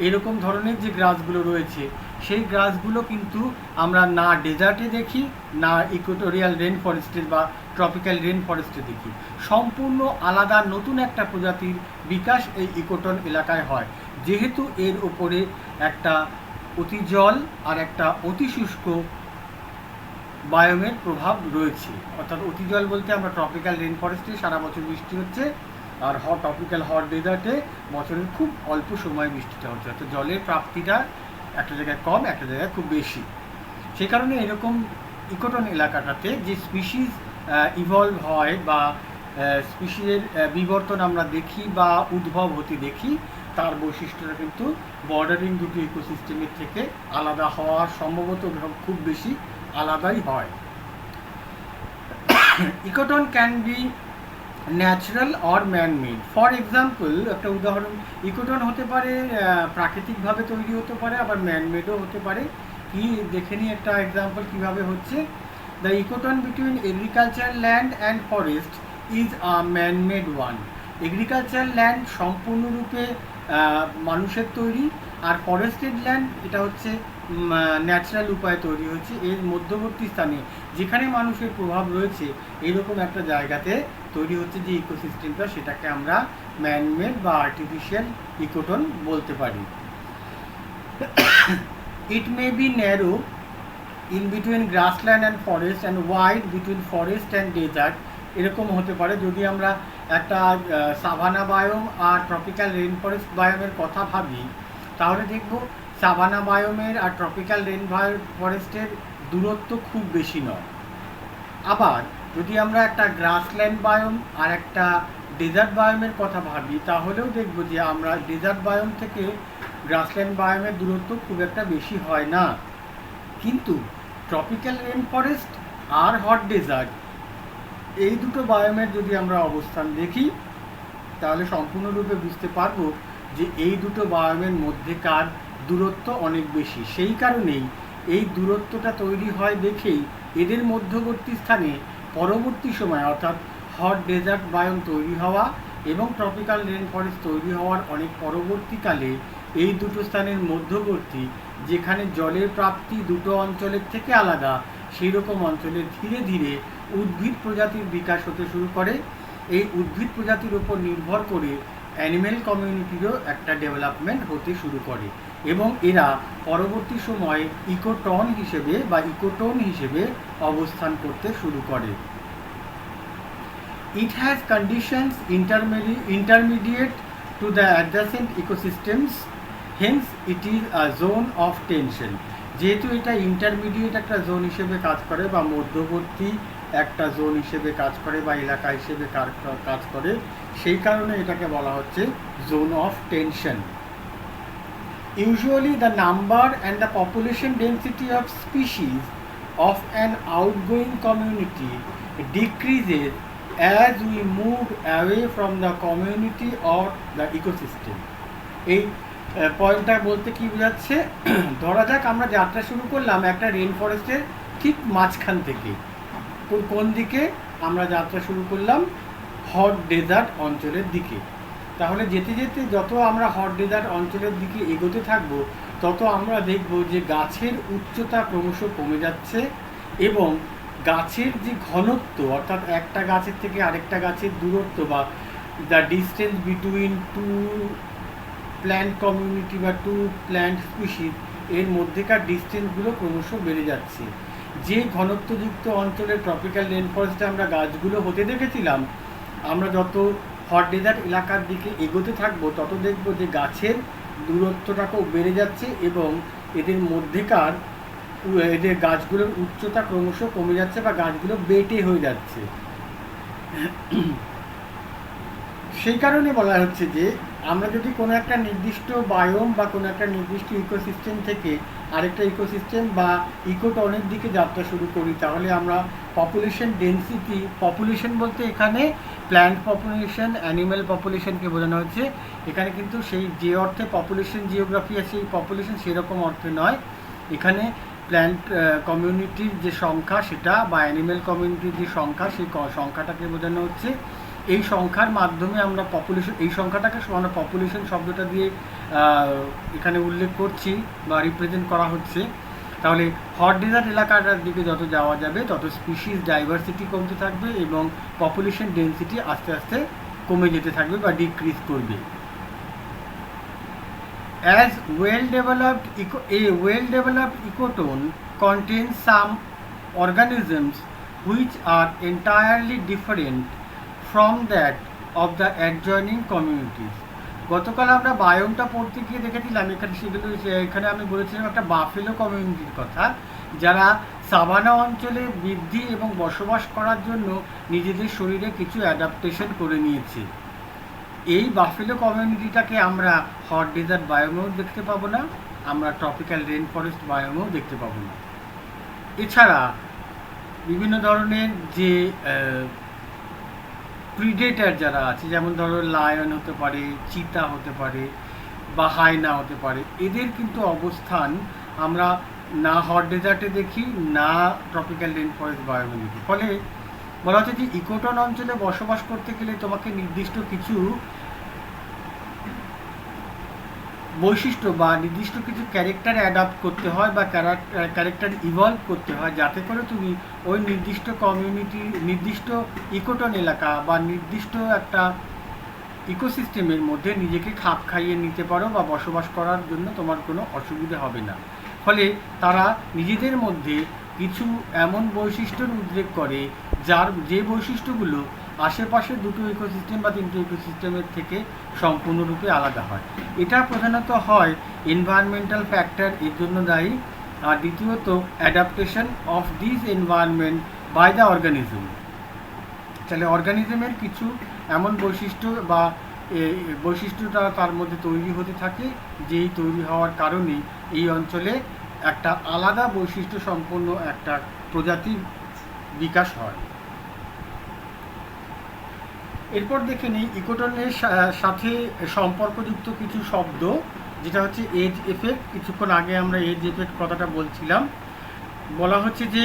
এরকম ধরনের যে গ্রাসগুলো রয়েছে সেই গ্রাসগুলো কিন্তু আমরা না ডেজার্টে দেখি, না ইকুয়েটোরিয়াল রেন ফরেস্টে বা ট্রপিক্যাল রেন ফরেস্টে দেখি। সম্পূর্ণ আলাদা নতুন একটা প্রজাতির বিকাশ এই ইকোটোন এলাকায় হয়, যেহেতু এর ওপরে একটা অতি জল আর একটা অতি শুষ্ক বায়োমের প্রভাব রয়েছে। অর্থাৎ অতি জল বলতে আমরা ট্রপিক্যাল রেন ফরেস্টে সারা বছর বৃষ্টি হচ্ছে, আর ট্রপিক্যাল হট ডেজার্টে বছরের খুব অল্প সময় বৃষ্টিটা হচ্ছে, অর্থাৎ জলের প্রাপ্তিটা একটা জায়গায় কম, একটা জায়গায় খুব বেশি। সেই কারণে এরকম ইকোটোন এলাকাটাতে যে স্পিসিস ইভলভ হয় বা স্পিসিসের বিবর্তন আমরা দেখি বা উদ্ভব হতে দেখি, তার বৈশিষ্ট্যটা কিন্তু বর্ডারিং দুটো ইকোসিস্টেমের থেকে আলাদা হওয়ার সম্ভবত খুব বেশি আলাদাই হয়। Ecotone can be natural or man-made. For example, একটা উদাহরণ, ইকোটোন হতে পারে প্রাকৃতিকভাবে তৈরি হতে পারে, আবার ম্যানমেডও হতে পারে। কি দেখে নিই একটা এক্সাম্পল কীভাবে হচ্ছে। The ecotone between agricultural land and forest is a man-made one. Agricultural land সম্পূর্ণরূপে মানুষের তৈরি, আর ফরেস্টেড ল্যান্ড এটা হচ্ছে ন্যাচারাল উপায়ে তৈরি হয়েছে। এর মধ্যবর্তী স্থানে যেখানে মানুষের প্রভাব রয়েছে এরকম একটা জায়গাতে তৈরি হচ্ছে যে ইকোসিস্টেমটা, সেটাকে আমরা ম্যানমেড বা আর্টিফিশিয়াল ইকোটোন বলতে পারি। It may be narrow in between grassland and forest and wide between forest and desert. এরকম হতে পারে। যদি আমরা একটা সাভানা বায়োম আর ট্রপিক্যাল রেন ফরেস্ট বায়োমের কথা ভাবি, তাহলে দেখব সাভানা বায়োমের আর ট্রপিক্যাল রেন ফরেস্টের দূরত্ব খুব বেশি নয়। আবার যদি আমরা একটা গ্রাসল্যান্ড বায়োম আর একটা ডেজার্ট বায়োমের কথা ভাবি, তাহলেও দেখব যে আমরা ডেজার্ট বায়োম থেকে গ্রাসল্যান্ড বায়োমের দূরত্ব খুব একটা বেশি হয় না। কিন্তু ট্রপিক্যাল রেন ফরেস্ট আর হট ডেজার্ট, এই দুটো বায়োমের যদি আমরা অবস্থান দেখি, তাহলে সম্পূর্ণরূপে বুঝতে পারবো যে এই দুটো বায়োমের মধ্যেকার দূরত্ব অনেক বেশি। সেই কারণেই এই দূরত্বটা তৈরি হয় দেখেই এদের মধ্যবর্তী স্থানে পরবর্তী সময়, অর্থাৎ হট ডেজার্ট বায়োম তৈরি হওয়া এবং ট্রপিক্যাল রেন ফরেস্ট তৈরি হওয়ার অনেক পরবর্তীকালে এই দুটো স্থানের মধ্যবর্তী, যেখানে জলের প্রাপ্তি দুটো অঞ্চলের থেকে আলাদা, সেই রকম অঞ্চলে ধীরে ধীরে উদ্ভিদ প্রজাতির বিকাশ হতে শুরু করে। এই উদ্ভিদ প্রজাতির উপর নির্ভর করে অ্যানিম্যাল কমিউনিটিরও একটা ডেভেলপমেন্ট হতে শুরু করে এবং এরা পরবর্তী সময়ে ইকোটন হিসেবে বা ইকোটোন হিসেবে অবস্থান করতে শুরু করে। It has conditions intermediate to the adjacent ecosystems, hence it is a zone of tension. যেহেতু এটা ইন্টারমিডিয়েট একটা জোন হিসেবে কাজ করে বা মধ্যবর্তী একটা জোন হিসেবে কাজ করে বা এলাকা হিসেবে কাজ করে, সেই কারণে এটাকে বলা হচ্ছে zone of tension. Usually the number and the population density of species of an outgoing community decreases as we move away from the community or the ecosystem. এই পয়েন্টটা বলতে কি বোঝাচ্ছে, ধরা যাক আমরা যাত্রা শুরু করলাম একটা রেন ফরেস্টের ঠিক মাঝখান থেকে। কোন দিকে আমরা যাত্রা শুরু করলাম? হট ডেজার্ট অঞ্চলের দিকে। তাহলে যেতে যেতে যত আমরা হট ডেজার্ট অঞ্চলের দিকে এগোতে থাকব, তত আমরা দেখব যে গাছের উচ্চতা ক্রমশ কমে যাচ্ছে এবং গাছের যে ঘনত্ব, অর্থাৎ একটা গাছের থেকে আরেকটা গাছের দূরত্ব বা the distance between two plant community বা টু প্ল্যান্ট স্পিসিস, এর মধ্যেকার ডিস্টেন্সগুলো ক্রমশ বেড়ে যাচ্ছে। যে ঘনত্বযুক্ত অঞ্চলের ট্রপিক্যাল রেন ফরেস্টে আমরা গাছগুলো হতে দেখেছিলাম, আমরা যত হট ডেজার্ট এলাকার দিকে এগোতে থাকবো তত দেখব যে গাছের দূরত্বটাকেও বেড়ে যাচ্ছে এবং এদের মধ্যেকার এদের গাছগুলোর উচ্চতা ক্রমশ কমে যাচ্ছে বা গাছগুলো বেটে হয়ে যাচ্ছে। সেই কারণে বলা হচ্ছে যে আমরা যদি কোনো একটা নির্দিষ্ট বায়োম বা কোনো একটা নির্দিষ্ট ইকোসিস্টেম থেকে আরেকটা ইকোসিস্টেম বা ইকোটনের দিকে যাত্রা শুরু করি, তাহলে আমরা পপুলেশন ডেন্সিটি, পপুলেশন বলতে এখানে প্ল্যান্ট পপুলেশন, অ্যানিম্যাল পপুলেশনকে বোঝানো হচ্ছে। এখানে কিন্তু সেই যে অর্থে পপুলেশন জিওগ্রাফি আছে এই পপুলেশন সেরকম অর্থে নয়। এখানে প্ল্যান্ট কমিউনিটির যে সংখ্যা সেটা বা অ্যানিম্যাল কমিউনিটির যে সংখ্যা সেই সংখ্যাটাকে বোঝানো হচ্ছে। এই সংখ্যার মাধ্যমে আমরা পপুলেশন, এই সংখ্যাটাকে আমরা পপুলেশন শব্দটা দিয়ে এখানে উল্লেখ করছি বা রিপ্রেজেন্ট করা হচ্ছে। তাহলে হট ডেজার্ট এলাকাটার দিকে যত যাওয়া যাবে তত স্পিসিস ডাইভার্সিটি কমতে থাকবে এবং পপুলেশন ডেন্সিটি আস্তে আস্তে কমে যেতে থাকবে বা ডিক্রিজ করবে। As a well-developed ecotone contains some organisms which are entirely different from that of the adjoining communities. গতকাল আমরা বায়োমটা পড়তে গিয়ে দেখেছিলাম, এখানে আমি বলেছিলাম একটা বাফেলো কমিউনিটির কথা, যারা সাভানা অঞ্চলে বৃদ্ধি এবং বসবাস করার জন্য নিজেদের শরীরে কিছু অ্যাডাপ্টেশন করে নিয়েছে। এই বাফেলো কমিউনিটিটাকে আমরা হট ডেজার্ট বায়োমেও দেখতে পাবো না, আমরা ট্রপিক্যাল রেন ফরেস্ট বায়োমেও দেখতে পাবো না। এছাড়া বিভিন্ন ধরনের যে প্রিডেটার যারা আছে, যেমন ধরো লায়ন হতে পারে, চিতা হতে পারে বা হায়না হতে পারে, এদের কিন্তু অবস্থান আমরা না হট ডেজার্টে দেখি না ট্রপিক্যাল রেন ফরেস্ট বায়োমে দেখি। ফলে বলা হচ্ছে যে ইকোটন অঞ্চলে বসবাস করতে গেলে তোমাকে নির্দিষ্ট কিছু বৈশিষ্ট্য বা নির্দিষ্ট কিছু ক্যারেক্টার অ্যাডাপ্ট করতে হয় বা ক্যারেক্টার ইভলভ করতে হয়, যাতে করে তুমি ওই নির্দিষ্ট কমিউনিটি, নির্দিষ্ট ইকোটন এলাকা বা নির্দিষ্ট একটা ইকোসিস্টেমের মধ্যে নিজেকে খাপ খাইয়ে নিতে পারো বা বসবাস করার জন্য তোমার কোনো অসুবিধা হবে না। ফলে তারা নিজেদের মধ্যে কিছু এমন বৈশিষ্ট্যের উল্লেখ করে যে বৈশিষ্ট্যগুলো আশেপাশের দুটো ইকোসিস্টেম বা তিনটে ইকোসিস্টেমের থেকে সম্পূর্ণরূপে আলাদা হয়। এটা প্রধানত হয় এনভায়রনমেন্টাল ফ্যাক্টর এর জন্য দায়ী, আর দ্বিতীয়ত adaptation of this environment by the organism. তাহলে অর্গানিজমের কিছু এমন বৈশিষ্ট্য বা বৈশিষ্ট্যটা তার মধ্যে তৈরি হতে থাকে, যেই তৈরি হওয়ার কারণে এই অঞ্চলে একটা আলাদা বৈশিষ্ট্য সম্পন্ন একটা প্রজাতির বিকাশ হয়। এরপর দেখে নিই ইকোটনের সাথে সম্পর্কযুক্ত কিছু শব্দ, যেটা হচ্ছে এজ এফেক্ট। কিছুক্ষণ আগে আমরা এজ এফেক্ট কথাটা বলছিলাম। বলা হচ্ছে যে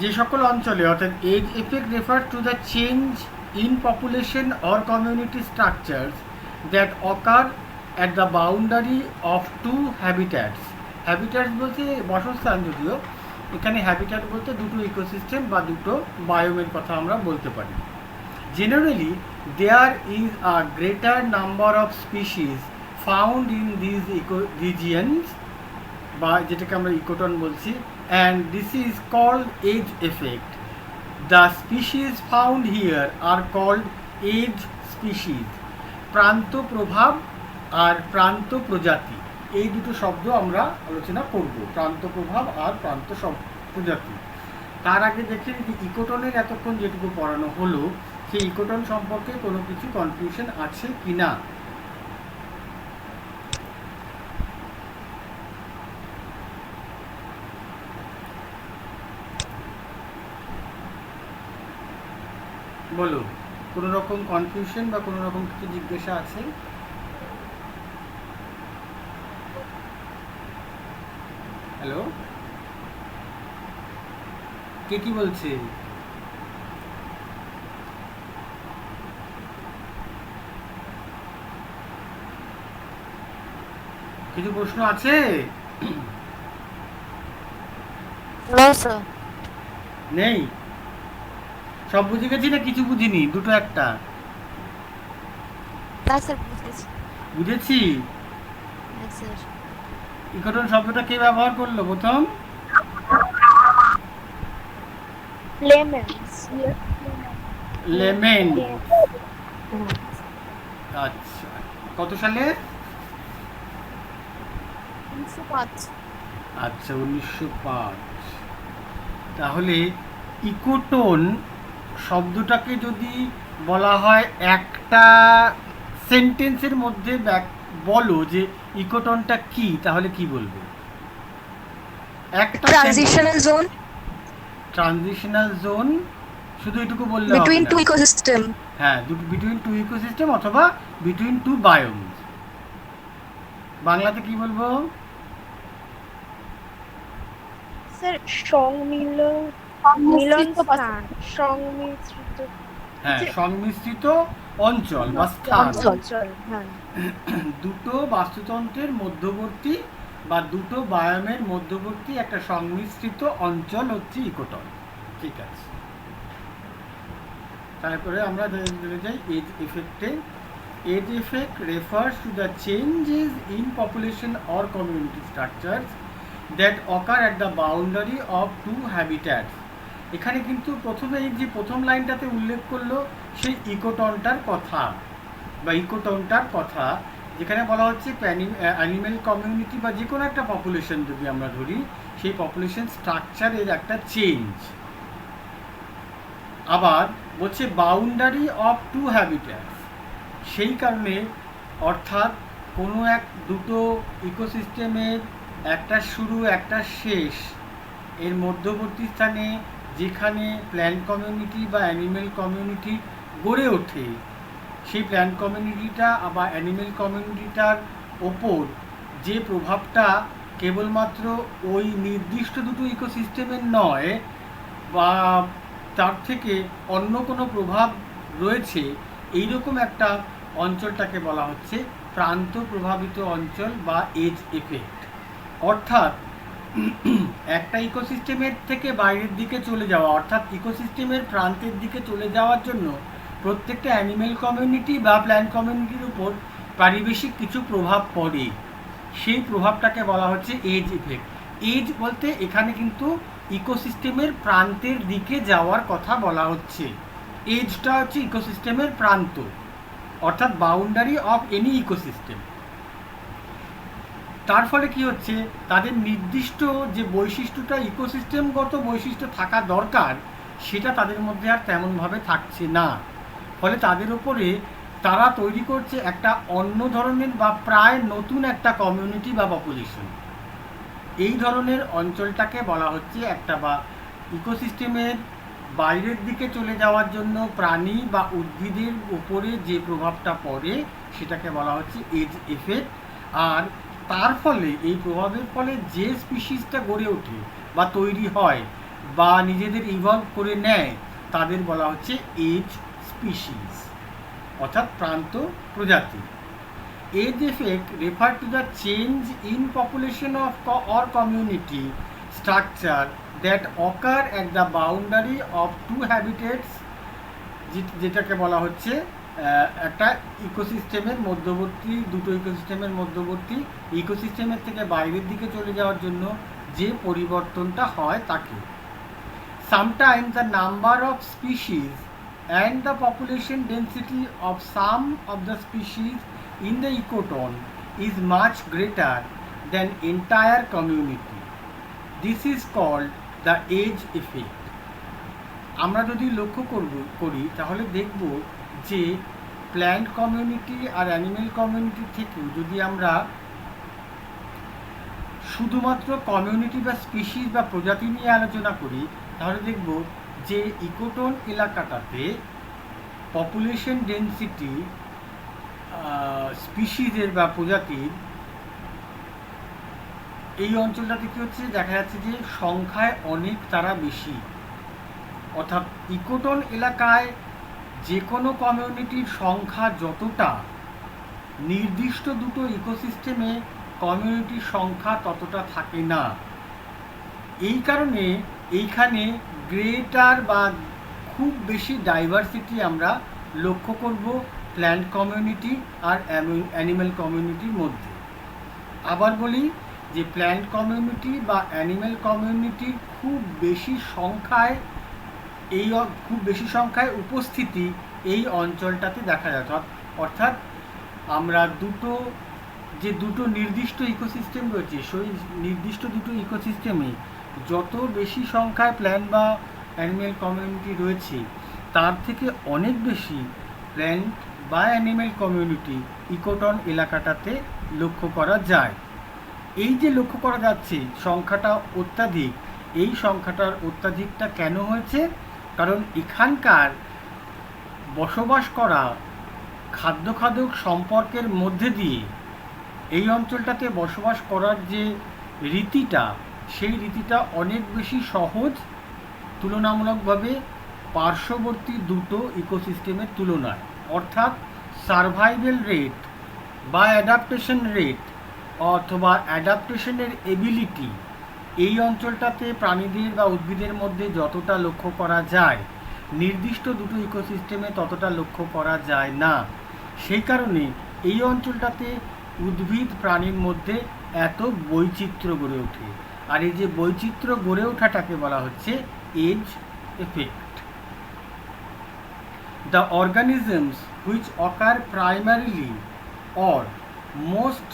যে সকল অঞ্চলে, অর্থাৎ edge effect refer to the change in population or community structures that occur at the boundary of two habitats. Habitats বলতে বাসস্থান, যদিও এখানে হ্যাবিট্যাট বলতে দুটো ইকোসিস্টেম বা দুটো বায়োমের কথা আমরা বলতে পারি। Generally there is a greater number of species found in these regions, বা যেটাকে আমরা ইকোটন বলছি, and this is called age effect. The species found here are called age species. প্রান্ত প্রভাব আর প্রান্ত প্রজাতি, এই দুটো শব্দ আমরা আলোচনা করব, প্রান্ত প্রভাব আর প্রান্ত প্রজাতি। তার আগে দেখে যে ইকোটনের এতক্ষণ যেটুকু পড়ানো হলো, সেই ইকোটন সম্পর্কে কোনো কিছু কনফিউশন আছে কি না? বলো, কোনো রকম কনফিউশন বা কোনো রকম কিছু জিজ্ঞাসা আছে? হ্যালো, কে কি বলছে? কিছু প্রশ্ন আছে? No sir. নেই? সব বুঝে গেছি না কিছু বুঝিনি? দুটো একটা না স্যার, বুঝেছি। বুঝেছি। হ্যাঁ স্যার। ইকোটন শব্দটা কে ব্যবহার করলো প্রথম? লেমন্স। লেমেন। হুম। আচ্ছা, কত সালে? 1905। আচ্ছা, 1905। তাহলে ইকোটোন শব্দটাকে যদি বলা হয় একটা সেন্টেন্সের মধ্যে বলো যে ইকোটনটা কি, তাহলে কি বলবে? একটা ট্রানজিশনাল জোন ট্রানজিশনাল জোন, শুধু এটুকু বললে হবে বিটুইন না। Two ecosystem. হ্যাঁ, বিটুইন টু ইকোসিস্টেম অথবা বিটুইন টু বায়োমস। বাংলাতে কি বলবো? স্যার মিলন স্থান, সংমিশ্রিত হ্যাঁ, যে সংমিশ্রিত অঞ্চল বা স্থান। অঞ্চল, হ্যাঁ। দুটো বাস্তুতন্ত্রের মধ্যবর্তী বা দুটো বায়ামের মধ্যবর্তী একটা সংমিশ্রিত অঞ্চল হচ্ছে ইকোটন। ঠিক আছে, তারপরে আমরা চলে যাই এজ এফেক্টে। Edge effect refers to the changes in population or community structures that occur at the boundary of two habitats. এখানে কিন্তু প্রথমে এই যে প্রথম লাইনটাতে উল্লেখ করলো সেই ইকোটনটার কথা বা ইকোটনটার কথা, যেখানে বলা হচ্ছে অ্যানিম্যাল কমিউনিটি বা যে কোনো একটা পপুলেশন যদি আমরা ধরি, সেই পপুলেশন স্ট্রাকচারের একটা চেঞ্জ। আবার বলছে বাউন্ডারি অফ টু হ্যাবিট্যাটস, সেই কারণে অর্থাৎ কোনো দুটো ইকোসিস্টেমের একটা শুরু একটা শেষ, এর মধ্যবর্তী স্থানে যেখানে প্ল্যান্ট কমিউনিটি বা অ্যানিম্যাল কমিউনিটি গড়ে ওঠে, সেই প্ল্যান্ট কমিউনিটিটা বা অ্যানিম্যাল কমিউনিটিটার ওপর যে প্রভাবটা কেবলমাত্র ওই নির্দিষ্ট দুটো ইকোসিস্টেমের নয় বা তার থেকে অন্য কোনো প্রভাব রয়েছে, এইরকম একটা অঞ্চলটাকে বলা হচ্ছে প্রান্ত প্রভাবিত অঞ্চল বা এজ এফেক্ট। অর্থাৎ একটা ইকোসিস্টেমের থেকে বাইরের দিকে চলে যাওয়া, অর্থাৎ ইকোসিস্টেমের প্রান্তের দিকে চলে যাওয়ার জন্য প্রত্যেকটা অ্যানিম্যাল কমিউনিটি বা প্ল্যান্ট কমিউনিটির উপর পারিবেশিক কিছু প্রভাব পড়ে, সেই প্রভাবটাকে বলা হচ্ছে এজ ইফেক্ট। এজ বলতে এখানে কিন্তু ইকোসিস্টেমের প্রান্তের দিকে যাওয়ার কথা বলা হচ্ছে। এজটা হচ্ছে ইকোসিস্টেমের প্রান্ত, অর্থাৎ বাউন্ডারি অফ এনি ইকোসিস্টেম। তার ফলে কি হচ্ছে, তাদের নির্দিষ্ট যে বৈশিষ্ট্যটা ইকোসিস্টেমগত বৈশিষ্ট্য থাকা দরকার, সেটা তাদের মধ্যে আর তেমনভাবে থাকছে না। ফলে তাদের উপরে তারা তৈরি করছে একটা অন্য ধরনের বা প্রায় নতুন একটা কমিউনিটি বা পপুলেশন। এই ধরনের অঞ্চলটাকে বলা হচ্ছে একটা বা ইকোসিস্টেমের বাইরের দিকে চলে যাওয়ার জন্য প্রাণী বা উদ্ভিদের উপরে যে প্রভাবটা পড়ে, সেটাকে বলা হচ্ছে এজ এফেক্ট। আর তার ফলে এই প্রভাবের ফলে যে স্পিসিসটা গড়ে ওঠে বা তৈরি হয় বা নিজেদের ইভলভ করে নেয়, তাদের বলা হচ্ছে এজ স্পিসিস, অর্থাৎ প্রান্ত প্রজাতি। Age effect refer to the change in population of or community structure that occur at the boundary of two habitats, যেটাকে বলা হচ্ছে একটা ইকোসিস্টেমের মধ্যবর্তী দুটো ইকোসিস্টেমের মধ্যবর্তী ইকোসিস্টেমের থেকে বাইরের দিকে চলে যাওয়ার জন্য যে পরিবর্তনটা হয় তাকে। Sometimes the number of species and the population density of some of the species in the ecoton is much greater than entire community. This is called the age effect. আমরা যদি লক্ষ্য করি তাহলে দেখব যে প্ল্যান্ট কমিউনিটি আর animal community থেকেও যদি আমরা শুধুমাত্র কমিউনিটি বা স্পিসিস বা প্রজাতি নিয়ে আলোচনা করি, তাহলে দেখব যে ইকোটন এলাকাটাতে পপুলেশন ডেন্সিটি স্পিসিসের বা প্রজাতির এই অঞ্চলটাতে কী হচ্ছে, দেখা যাচ্ছে যে সংখ্যায় অনেক তারা বেশি। অর্থাৎ ইকোটন এলাকায় যে কোনো কমিউনিটির সংখ্যা যতটা, নির্দিষ্ট দুটো ইকোসিস্টেমে কমিউনিটির সংখ্যা ততটা থাকে না। এই কারণে এইখানে গ্রেটার বা খুব বেশি ডাইভার্সিটি আমরা লক্ষ্য করব প্ল্যান্ট কমিউনিটি আর অ্যানিম্যাল কমিউনিটির মধ্যে। আবার বলি যে প্ল্যান্ট কমিউনিটি বা অ্যানিম্যাল কমিউনিটির খুব বেশি সংখ্যায় উপস্থিতি এই অঞ্চলটাতে দেখা যায়। অর্থাৎ আমরা দুটো নির্দিষ্ট ইকোসিস্টেম রয়েছে, সেই নির্দিষ্ট দুটো ইকোসিস্টেমে যত বেশি সংখ্যায় প্ল্যান্ট বা অ্যানিম্যাল কমিউনিটি রয়েছে তার থেকে অনেক বেশি প্ল্যান্ট বা অ্যানিম্যাল কমিউনিটি ইকোটন এলাকাটাতে লক্ষ্য করা যায়। এই যে লক্ষ্য করা যাচ্ছে সংখ্যাটা অত্যাধিক, এই সংখ্যাটার অত্যাধিকটা কেন হয়েছে? কারণ এখানকার বসবাস করা খাদ্য সম্পর্কের মধ্যে দিয়ে এই অঞ্চলটাতে বসবাস করার যে রীতিটা, সেই রীতিটা অনেক বেশি সহজ তুলনামূলকভাবে পার্শ্ববর্তী দুটো ইকোসিস্টেমের তুলনায়। অর্থাৎ সার্ভাইভাল রেট বা অ্যাডাপ্টেশন রেট অথবা অ্যাডাপ্টেশনের এবিলিটি এই অঞ্চলটাতে প্রাণীদের বা উদ্ভিদের মধ্যে যতটা লক্ষ্য করা যায়, নির্দিষ্ট দুটো ইকোসিস্টেমে ততটা লক্ষ্য করা যায় না। সেই কারণে এই অঞ্চলটাতে উদ্ভিদ প্রাণীর মধ্যে এত বৈচিত্র্য গড়ে ওঠে। আর এই যে বৈচিত্র্য গড়ে ওঠাটাকে বলা হচ্ছে edge effect. The organisms which occur primarily or most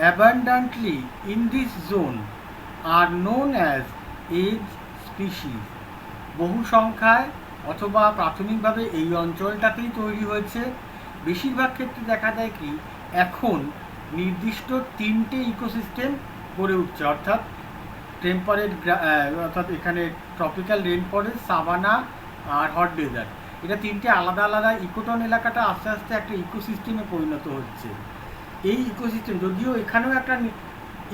abundantly in this zone are known as age species. বহু সংখ্যায় অথবা প্রাথমিকভাবে এই অঞ্চলটাতেই তৈরি হয়েছে। বেশিরভাগ ক্ষেত্রে দেখা যায় কি এখন নির্দিষ্ট 3টে ইকোসিস্টেম গড়ে উঠছে। অর্থাৎ অর্থাৎ এখানে ট্রপিক্যাল রেন ফরেস্ট, সাভানা আর হট ডেজার্ট, এটা 3টে আলাদা আলাদা ইকোটন এলাকাটা আস্তে আস্তে একটা ইকোসিস্টেমে পরিণত হচ্ছে। এই ইকোসিস্টেম, যদিও এখানেও একটা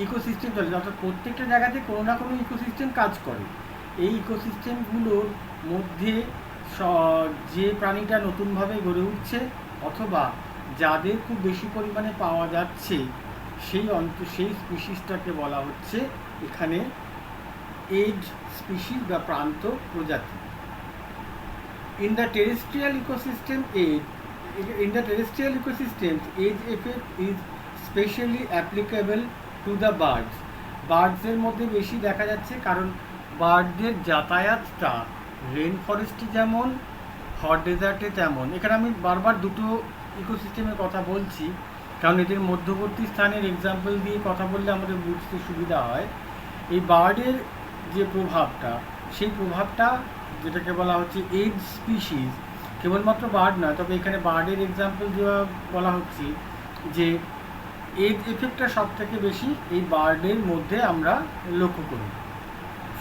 ইকোসিস্টেম চলে, অর্থাৎ প্রত্যেকটা জায়গাতে কোনো না কোনো ইকোসিস্টেম কাজ করে। এই ইকোসিস্টেমগুলোর মধ্যে যে প্রাণীটা নতুনভাবে গড়ে উঠছে অথবা যাদের খুব বেশি পরিমাণে পাওয়া যাচ্ছে সেই স্পিসিসটাকে বলা হচ্ছে এখানে এজ স্পিসিস বা প্রান্ত প্রজাতি। In the terrestrial ecosystems, age effect is specially applicable to the birds. বার্ডসের মধ্যে বেশি দেখা যাচ্ছে কারণ বার্ডদের যাতায়াতটা রেন ফরেস্টে যেমন হট ডেজার্টে তেমন। এখানে আমি বারবার দুটো ইকোসিস্টেমের কথা বলছি কারণ এদের মধ্যবর্তী স্থানের এক্সাম্পল দিয়ে কথা বললে আমাদের বুঝতে সুবিধা হয়। এই বার্ডের যে প্রভাবটা, সেই প্রভাবটা যেটাকে বলা হচ্ছে এজ স্পিসিস, কেবলমাত্র বার্ড নয়, তবে এখানে বার্ডের এক্সাম্পল দেওয়া বলা হচ্ছে যে এজ এফেক্টটা সব থেকে বেশি এই বার্ডের মধ্যে আমরা লক্ষ্য করি।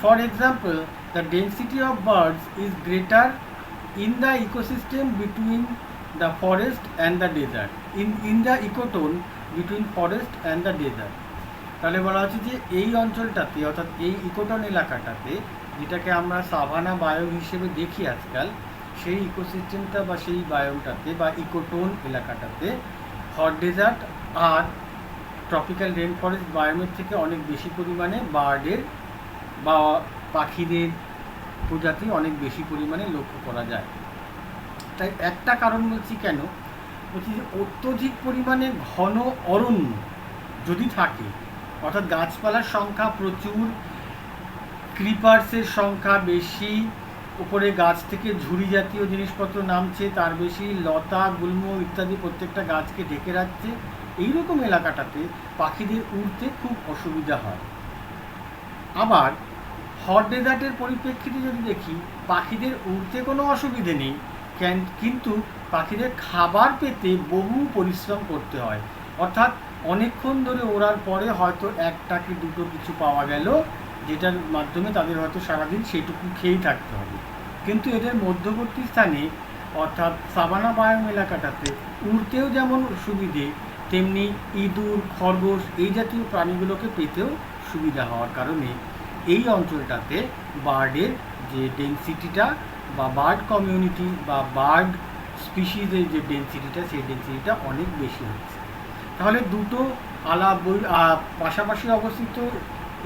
For example, the density of birds is greater in the ecosystem between the forest and the desert in the ecotone between forest and the desert. তাহলে বলা হচ্ছে যে এই অঞ্চলটাতে অর্থাৎ এই ইকোটন এলাকাটাতে, যেটাকে আমরা সাভানা বায়োম হিসেবে দেখি আজকাল, সেই ইকোসিস্টেমটা বা সেই বায়োমটাতে বা ইকোটোন এলাকাটাতে হট ডেজার্ট আর ট্রপিক্যাল রেন ফরেস্ট বায়োমের থেকে অনেক বেশি পরিমাণে বার্ডের বা পাখিদের প্রজাতি অনেক বেশি পরিমাণে লক্ষ্য করা যায়। তাই একটা কারণ বলছি কেন, বলছি যে অত্যধিক পরিমাণে ঘন অরণ্য যদি থাকে, অর্থাৎ গাছপালার সংখ্যা প্রচুর, ক্রিপার্সের সংখ্যা বেশি, উপরে গাছ থেকে ঝুড়ি জাতীয় জিনিসপত্র নামছে তার বেশি, লতা গুল্ম ইত্যাদি প্রত্যেকটা গাছকে ঢেকে রাখছে, এইরকম এলাকাটাতে পাখিদের উড়তে খুব অসুবিধা হয়। আবার হট ডেজার্টের পরিপ্রেক্ষিতে যদি দেখি, পাখিদের উড়তে কোনো অসুবিধে নেই, কিন্তু পাখিদের খাবার পেতে বহু পরিশ্রম করতে হয়। অর্থাৎ অনেকক্ষণ ধরে ওড়ার পরে হয়তো একটা কি দুটো কিছু পাওয়া গেল, যেটার মাধ্যমে তাদের হয়তো সারাদিন সেইটুকু খেয়েই থাকতে হবে। কিন্তু এদের মধ্যবর্তী স্থানে অর্থাৎ সাভানা বায়োম এলাকাটাতে উড়তেও যেমন সুবিধে, তেমনি ইঁদুর, খরগোশ এই জাতীয় প্রাণীগুলোকে পেতেও সুবিধা হওয়ার কারণে এই অঞ্চলটাতে বার্ডের যে ডেন্সিটিটা বা বার্ড কমিউনিটি বা বার্ড স্পিসিসের যে ডেন্সিটিটা, সেই ডেন্সিটিটা অনেক বেশি হচ্ছে। তাহলে দুটো পাশাপাশি অবস্থিত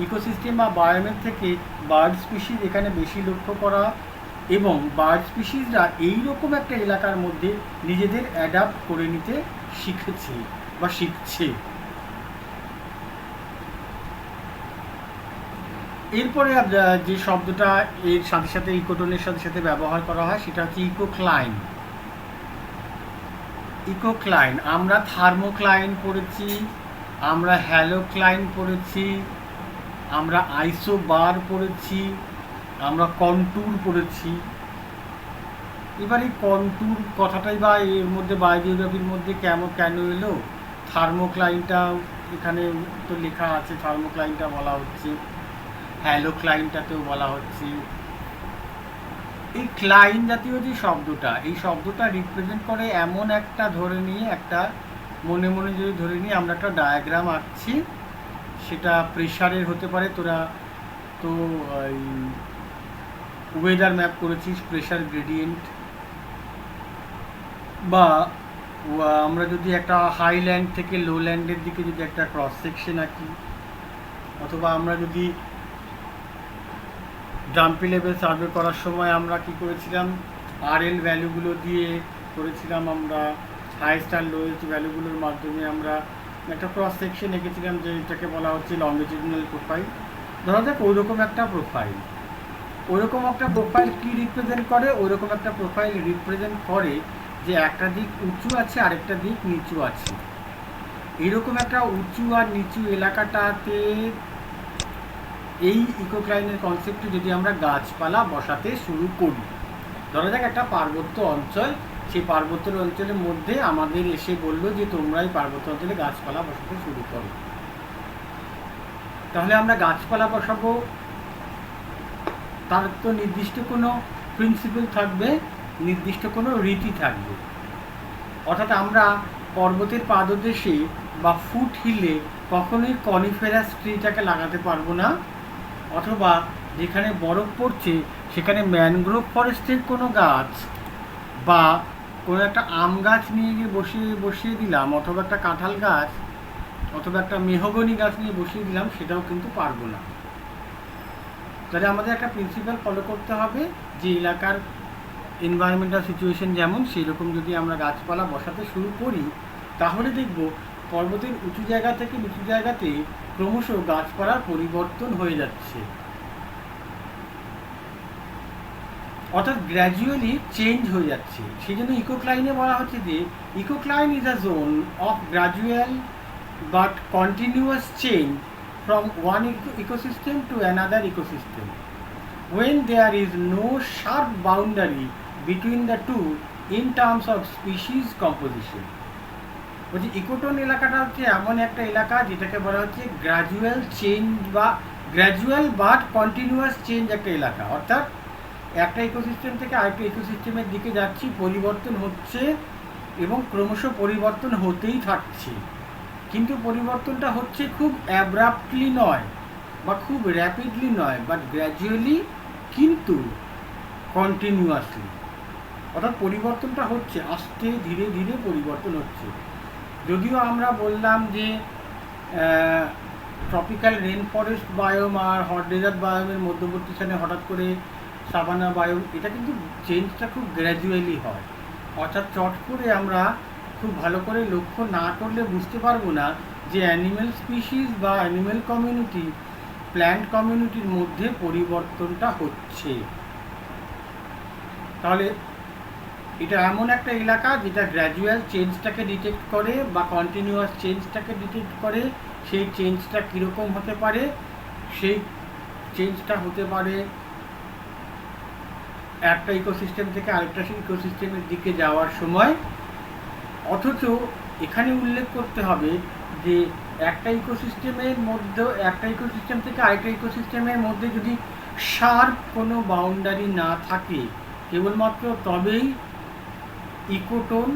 ইকোসিস্টেম বা বায়োমের থেকে বার্ড স্পিসিস এখানে বেশি লক্ষ্য করা, এবং বার্ড স্পিসিসরা এইরকম একটা এলাকার মধ্যে নিজেদের অ্যাডাপ্ট করে নিতে শিখেছে বা শিখছে। এরপরে যে শব্দটা এর সাথে সাথে ইকোটোনের সাথে সাথে ব্যবহার করা হয় সেটা হচ্ছে ইকোক্লাইন। ইকোক্লাইন আমরা থার্মোক্লাইন পড়েছি, আমরা হ্যালোক্লাইন পড়েছি, আমরা আইসোবার পড়েছি, আমরা কন্ট্যুর পড়েছি। এবার এই কন্ট্যুর কথাটাই বা এর মধ্যে বায়োজিওগ্রাফির মধ্যে কেন এলো? থার্মোক্লাইনটা এখানে তো লেখা আছে, থার্মোক্লাইনটা বলা হচ্ছে, হ্যালোক্লাইনটাতেও বলা হচ্ছে। এই ক্লাইন জাতীয় যে শব্দটা, এই শব্দটা রিপ্রেজেন্ট করে এমন একটা ধরে নিয়ে, একটা মনে মনে যদি ধরে নিয়ে আমরা একটা ডায়াগ্রাম আঁকছি, সেটা প্রেশারের হতে পারে। তোরা তো ওয়েদার ম্যাপ করেছিস, প্রেশার গ্রেডিয়েন্ট, বা আমরা যদি একটা হাইল্যান্ড থেকে লোল্যান্ডের দিকে যদি একটা ক্রস সেকশন আঁকি, অথবা আমরা যদি ডাম্পি লেভেল সার্ভে করার সময় আমরা কি করেছিলাম, আরএল ভ্যালুগুলো দিয়ে করেছিলাম, আমরা হাইয়েস্ট আর লোয়েস্ট ভ্যালুগুলোর মাধ্যমে আমরা একটা ক্রস সেকশন এঁকেছিলাম, যে এটাকে বলা হচ্ছে লংজিটিউডিনাল প্রোফাইল। ধরা যাক ওইরকম একটা প্রোফাইল, ওইরকম একটা প্রোফাইল কি রিপ্রেজেন্ট করে? ওইরকম একটা প্রোফাইল রিপ্রেজেন্ট করে যে একটা দিক উঁচু আছে, আরেকটা দিক নিচু আছে। এরকম একটা উঁচু আর নিচু এলাকাটাতে এই ইকোক্লাইনের কনসেপ্টে যদি আমরা গাছপালা বসাতে শুরু করি, ধরা যাক একটা পার্বত্য অঞ্চল, সেই পার্বত্য অঞ্চলের মধ্যে আমাদের এসে বললো যে তোমরা এই পার্বত্য অঞ্চলে গাছপালা বসাতে শুরু করো, তাহলে আমরা গাছপালা বসাবো, তার তো নির্দিষ্ট কোনো প্রিন্সিপাল থাকবে, নির্দিষ্ট কোনো রীতি থাকবে। অর্থাৎ আমরা পর্বতের পাদদেশে বা ফুট হিলে কখনোই কনিফেরাস ট্রিটাকে লাগাতে পারবো না, অথবা যেখানে বরফ পড়ছে সেখানে ম্যানগ্রোভ ফরেস্টের কোনো গাছ বা কোনো একটা আম গাছ নিয়ে গিয়ে বসিয়ে দিলাম, অথবা একটা কাঁঠাল গাছ অথবা একটা মেহগনি গাছ নিয়ে বসিয়ে দিলাম, সেটাও কিন্তু পারবো না। তাহলে আমাদের একটা প্রিন্সিপাল ফলো করতে হবে, যে এলাকার এনভায়রনমেন্টাল সিচুয়েশন যেমন, সেই রকম যদি আমরা গাছপালা বসাতে শুরু করি, তাহলে দেখব পর্বতের উঁচু জায়গা থেকে নিচু জায়গাতে ক্রমশ গাছপালার পরিবর্তন হয়ে যাচ্ছে, অর্থাৎ গ্র্যাজুয়ালি চেঞ্জ হয়ে যাচ্ছে। সেই জন্য ইকোক্লাইনে বলা হচ্ছে যে ecocline is a zone of gradual but continuous change from one ecosystem to another ecosystem when there is no sharp boundary between the two in terms of species composition. বলছি ecotone এলাকাটা হচ্ছে এমন একটা এলাকা যেটাকে বলা হচ্ছে গ্র্যাজুয়াল চেঞ্জ বা গ্র্যাজুয়াল বাট কন্টিনিউয়াস চেঞ্জ একটা এলাকা, অর্থাৎ একটা ইকোসিস্টেম থেকে আরেকটা ইকোসিস্টেমের দিকে যাচ্ছি, পরিবর্তন হচ্ছে এবং ক্রমশ পরিবর্তন হতেই থাকছে, কিন্তু পরিবর্তনটা হচ্ছে খুব অ্যাব্রাপ্টলি নয় বা খুব র্যাপিডলি নয়, বাট গ্র্যাজুয়ালি কিন্তু কন্টিনিউয়াসলি। অর্থাৎ পরিবর্তনটা হচ্ছে আস্তে ধীরে ধীরে পরিবর্তন হচ্ছে। যদিও আমরা বললাম যে ট্রপিক্যাল রেন ফরেস্ট বায়োম আর হট ডেজার্ট বায়োমের মধ্যবর্তী স্থানে হঠাৎ করে সাভানা বায়োম, এটা কিন্তু চেঞ্জটা খুব গ্র্যাজুয়ালি হয়। অর্থাৎ চট করে আমরা খুব ভালো করে লক্ষ্য না করলে বুঝতে পারবো না যে অ্যানিম্যাল স্পিসিস বা অ্যানিম্যাল কমিউনিটি প্ল্যান্ট কমিউনিটির মধ্যে পরিবর্তনটা হচ্ছে। তাহলে এটা এমন একটা এলাকা যেটা গ্র্যাজুয়াল চেঞ্জটাকে ডিটেক্ট করে বা কন্টিনিউয়াস চেঞ্জটাকে ডিটেক্ট করে। সেই চেঞ্জটা কীরকম হতে পারে? সেই চেঞ্জটা হতে পারে একটা ইকোসিস্টেম থেকে আরেকটা ইকোসিস্টেমের দিকে যাওয়ার সময়। অথচ এখানে উল্লেখ করতে হবে যে একটা ইকোসিস্টেমের মধ্যে, একটা ইকোসিস্টেম থেকে আরেকটা ইকোসিস্টেমের মধ্যে যদি শার্প কোনো বাউন্ডারি না থাকে, কেবলমাত্র তবেই ইকোটোন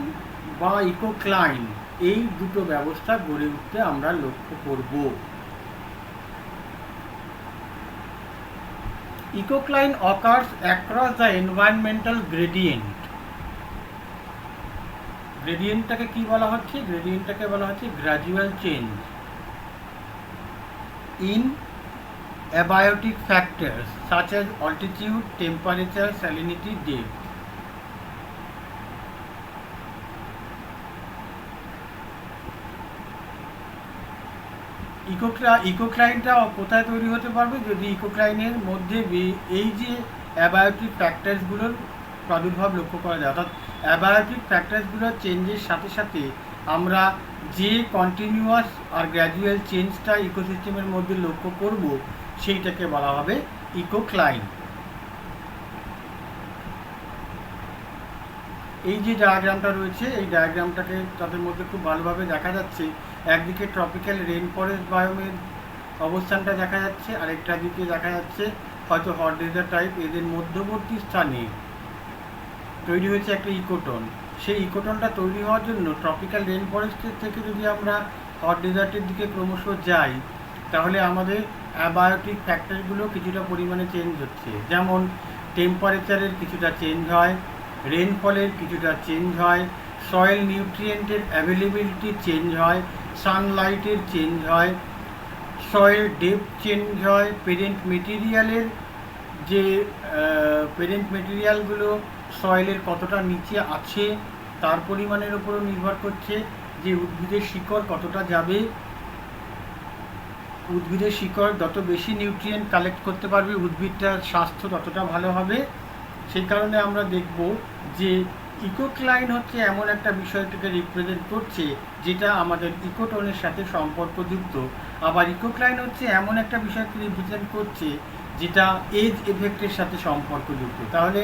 বা ইকোক্লাইন এই দুটো ব্যবস্থা গড়ে উঠতে আমরা লক্ষ্য করব। Ecocline occurs across the environmental gradient. গ্রেডিয়েন্টটাকে কি বলা হচ্ছে? গ্রেডিয়েন্টটাকে বলা হচ্ছে gradual change. in abiotic factors such as altitude, temperature, salinity, depth. ইকোক্লাইনটা কোথায় তৈরি হতে পারবে? যদি ইকোক্লাইনের মধ্যে এই যে অ্যাবায়োটিক ফ্যাক্টরসগুলোর প্রাদুর্ভাব লক্ষ্য করা যায়, অর্থাৎ অ্যাবায়োটিক ফ্যাক্টরসগুলোর চেঞ্জের সাথে সাথে আমরা যে কন্টিনিউয়াস আর গ্র্যাজুয়াল চেঞ্জটা ইকোসিস্টেমের মধ্যে লক্ষ্য করব, সেইটাকে বলা হবে ইকোক্লাইন। এই যে ডায়াগ্রামটা রয়েছে, এই ডায়াগ্রামটাকে তাদের মধ্যে খুব ভালোভাবে দেখা যাচ্ছে। একদিকে ট্রপিক্যাল রেন ফরেস্ট বায়োমের অবস্থানটা দেখা যাচ্ছে, আরেকটা দিকে দেখা যাচ্ছে হয়তো হট ডেজার্ট টাইপ। এদের মধ্যবর্তী স্থানে তৈরি হয়েছে একটা ইকোটোন। সেই ইকোটোনটা তৈরি হওয়ার জন্য ট্রপিক্যাল রেন ফরেস্টের থেকে যদি আমরা হট ডেজার্টের দিকে ক্রমশ যাই, তাহলে আমাদের অ্যাবায়োটিক ফ্যাক্টরগুলো কিছুটা পরিমাণে চেঞ্জ হচ্ছে। যেমন টেম্পারেচারের কিছুটা চেঞ্জ হয়, রেনফলের কিছুটা চেঞ্জ হয়, সয়েল নিউট্রিয়েন্টের অ্যাভেলেবিলিটি চেঞ্জ হয়, সানলাইটের চেঞ্জ হয়, সয়েল ডেপথ চেঞ্জ হয়, পেরেন্ট মেটেরিয়ালের যে পেরেন্ট মেটেরিয়ালগুলো সয়েলের কতটা নিচে আছে তার পরিমাণের উপরও নির্ভর করছে যে উদ্ভিদের শিকড় কতটা যাবে। উদ্ভিদের শিকড় যত বেশি নিউট্রিয়েন্ট কালেক্ট করতে পারবে, উদ্ভিদটার স্বাস্থ্য ততটা ভালো হবে। সেই কারণে আমরা দেখব যে ইকোক্লাইন হচ্ছে এমন একটা বিষয়টাকে রিপ্রেজেন্ট করছে যেটা আমাদের ইকোটোনের সাথে সম্পর্কযুক্ত। আবার ইকোক্লাইন হচ্ছে এমন একটা বিষয়কে রিপ্রেজেন্ট করছে যেটা এজ এফেক্টের সাথে সম্পর্কযুক্ত। তাহলে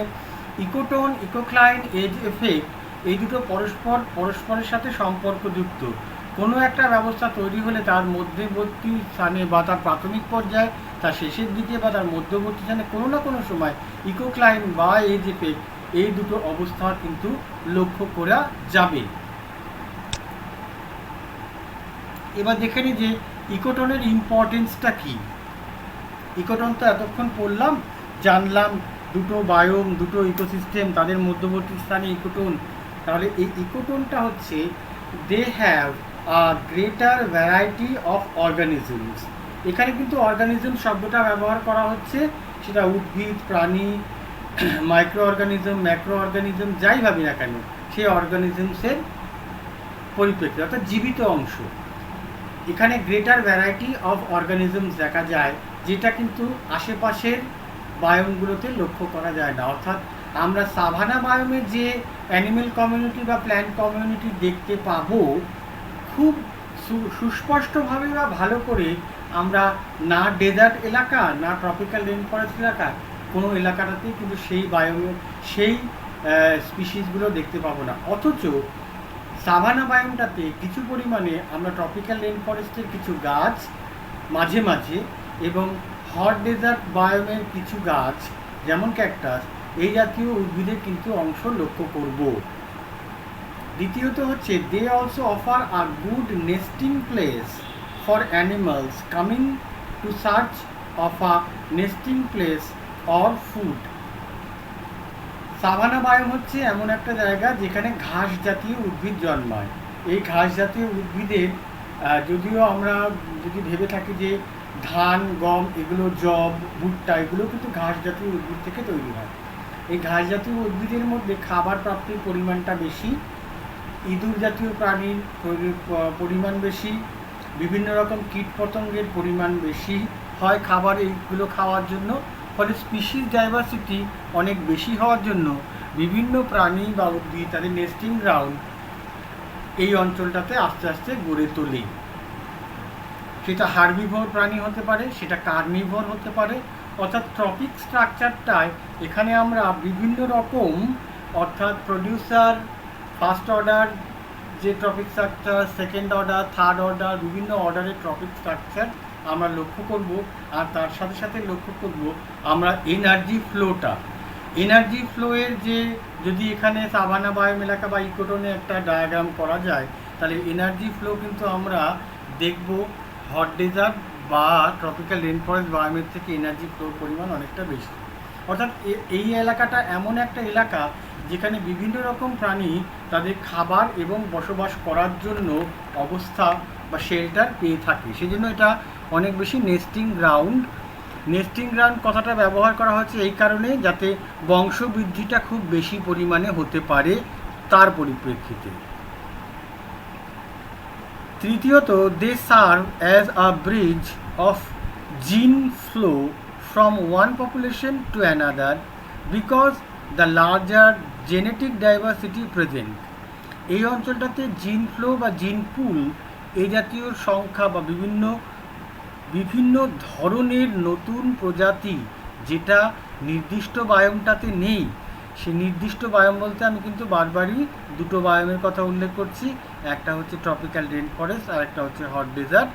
ইকোটোন, ইকোক্লাইন, এজ এফেক্ট এই দুটো পরস্পরের সাথে সম্পর্কযুক্ত। কোনো একটা ব্যবস্থা তৈরি হলে তার মধ্যবর্তী স্থানে বা তার প্রাথমিক পর্যায়ে, তার শেষের দিকে বা তার মধ্যবর্তী স্থানে কোনো না কোনো সময় ইকোক্লাইন বা এজ এফেক্ট এই দুটো অবস্থা কিন্তু লক্ষ্য করা যাবে। এবার দেখে নিই যে ইকোটোনের ইম্পর্টেন্সটা কী। ইকোটোন তো এতক্ষণ পড়লাম, জানলাম দুটো বায়োম, দুটো ইকোসিস্টেম, তাদের মধ্যবর্তী স্থানে ইকোটোন। তাহলে এই ইকোটোনটা হচ্ছে they have a greater variety of organisms. এখানে কিন্তু অর্গানিজম শব্দটা ব্যবহার করা হচ্ছে, সেটা উদ্ভিদ, প্রাণী, মাইক্রো অর্গানিজম, ম্যাক্রো অর্গানিজম, যাই ভাবি না কেন, সেই অর্গানিজমসের পরিপ্রেক্ষিতে, অর্থাৎ জীবিত অংশ। এখানে গ্রেটার ভ্যারাইটি অফ অর্গানিজমস দেখা যায়, যেটা কিন্তু আশেপাশের বায়োমগুলোতে লক্ষ্য করা যায় না। অর্থাৎ আমরা সাভানা বায়োমে যে অ্যানিমেল কমিউনিটি বা প্ল্যান্ট কমিউনিটি দেখতে পাবো, খুব সুস্পষ্টভাবে বা ভালো করে আমরা না ডেজার্ট এলাকা, না ট্রপিক্যাল রেন ফরেস্ট এলাকা, কোনো এলাকাটাতেই কিন্তু সেই বায়োমে সেই স্পিসিসগুলো দেখতে পাবো না। অথচ সাভানা বায়োমটাতে কিছু পরিমাণে আমরা ট্রপিক্যাল রেন ফরেস্টের কিছু গাছ মাঝে মাঝে এবং হট ডেজার্ট বায়োমের কিছু গাছ যেমন ক্যাকটাস, এই জাতীয় উদ্ভিদের কিন্তু অংশ লক্ষ্য করব। দ্বিতীয়ত হচ্ছে they also offer a good nesting place for animals coming to search of a nesting place or food. Savanna biome হচ্ছে এমন একটা জায়গা যেখানে ঘাস জাতীয় উদ্ভিদ জন্মায়। এই ঘাস জাতীয় উদ্ভিদের যদিও আমরা যদি ভেবে থাকি যে ধান, গম, এগুলো জব, ভুট্টা, এগুলো কিন্তু ঘাস জাতীয় উদ্ভিদ থেকে তৈরি হয়। এই ঘাস জাতীয় উদ্ভিদের মধ্যে খাবার প্রাপ্তির পরিমাণটা বেশি, ইঁদুর জাতীয় প্রাণীর পরিমাণ বেশি, বিভিন্ন রকম কীটপতঙ্গের পরিমাণ বেশি হয় খাবার এইগুলো খাওয়ার জন্য। ফলে স্পিসিস ডাইভার্সিটি অনেক বেশি হওয়ার জন্য বিভিন্ন প্রাণী বা উদ্ভিদ তাদের নেস্টিং গ্রাউন্ড এই অঞ্চলটাতে আস্তে আস্তে গড়ে তোলে। সেটা হার্বিভোর প্রাণী হতে পারে, সেটা কার্নিভোর হতে পারে। অর্থাৎ ট্রপিক স্ট্রাকচারটায় এখানে আমরা বিভিন্ন রকম, অর্থাৎ প্রডিউসার, ফার্স্ট অর্ডার যে trophic structure, second order, third order, বিভিন্ন অর্ডারের ট্রপিক স্ট্রাকচার আমরা লক্ষ্য করব। আর তার সাথে সাথে লক্ষ্য করব আমরা এনার্জি ফ্লোটা। এনার্জি ফ্লোয়ের যে, যদি এখানে সাভানা বায়োম এলাকা বা ইকোটোনে একটা ডায়াগ্রাম করা যায়, তাহলে এনার্জি ফ্লো কিন্তু আমরা দেখব হট ডেজার্ট বা ট্রপিক্যাল রেন ফরেস্ট বায়োমের থেকে এনার্জি ফ্লোর পরিমাণ অনেকটা বেশি। অর্থাৎ এই এলাকাটা এমন একটা এলাকা যেখানে বিভিন্ন রকম প্রাণী তাদের খাবার এবং বসবাস করার জন্য অবস্থা বা শেল্টার পেয়ে থাকে। সেজন্য এটা অনেক বেশি নেস্টিং গ্রাউন্ড কথাটা ব্যবহার করা হচ্ছে এই কারণে যাতে বংশবৃদ্ধিটা খুব বেশি পরিমাণে হতে পারে তার পরিপ্রেক্ষিতে। তৃতীয়ত, they serve as a bridge of gene flow from one population to another because the larger genetic diversity present. এই অঞ্চলটাতে জিন ফ্লো বা জিন পুল এই জাতীয় সংখ্যা বা বিভিন্ন ধরনের নতুন প্রজাতি যেটা নির্দিষ্ট বায়োমটাতে নেই। সেই নির্দিষ্ট বায়োম বলতে আমি কিন্তু বারবারই দুটো বায়োমের কথা উল্লেখ করছি, একটা হচ্ছে ট্রপিক্যাল রেন ফরেস্ট আর একটা হচ্ছে হট ডেজার্ট।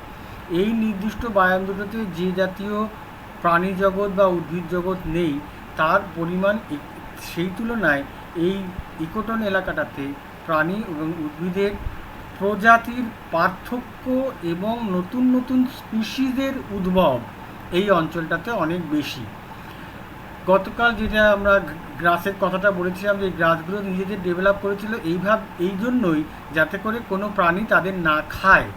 এই নির্দিষ্ট বায়োম দুটোতে যে জাতীয় প্রাণী জগৎ বা উদ্ভিদ জগৎ নেই তার পরিমাণ সেই তুলনায় এই ইকোটন এলাকাটাতে প্রাণী এবং উদ্ভিদের প্রজাতির পার্থক্য এবং নতুন নতুন স্পিসিসের উদ্ভব এই অঞ্চলটাতে অনেক বেশি। গতকাল যেটা আমরা গ্রাসের কথাটা বলেছিলাম যে গ্রাসগুলো নিজেদের ডেভেলপ করেছিল এই জন্যই যাতে করে কোনো প্রাণী তাদের না খায়,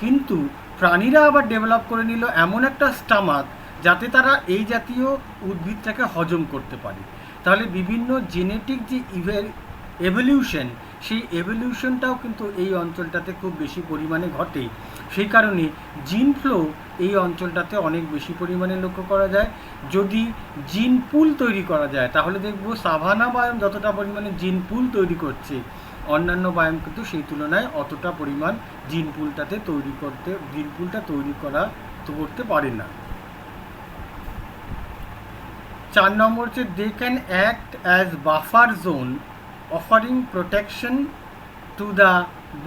কিন্তু প্রাণীরা আবার ডেভেলপ করে নিল এমন একটা স্টামাক যাতে তারা এই জাতীয় উদ্ভিদটাকে হজম করতে পারে। তাহলে বিভিন্ন জেনেটিক যে এভলিউশন, সেই এভলিউশনটাও কিন্তু এই অঞ্চলটাতে খুব বেশি পরিমাণে ঘটে। সেই কারণে জিন ফ্লো এই অঞ্চলটাতে অনেক বেশি পরিমাণে লক্ষ্য করা যায়। যদি জিন পুল তৈরি করা যায় তাহলে দেখব সাভানা বায়োম যতটা পরিমাণে জিন পুল তৈরি করছে, অন্যান্য বায়োম কিন্তু সেই তুলনায় অতটা পরিমাণ জিন পুলটা তৈরি করতে পারে না। 4 নম্বর হচ্ছে they can act as buffer zone offering protection to the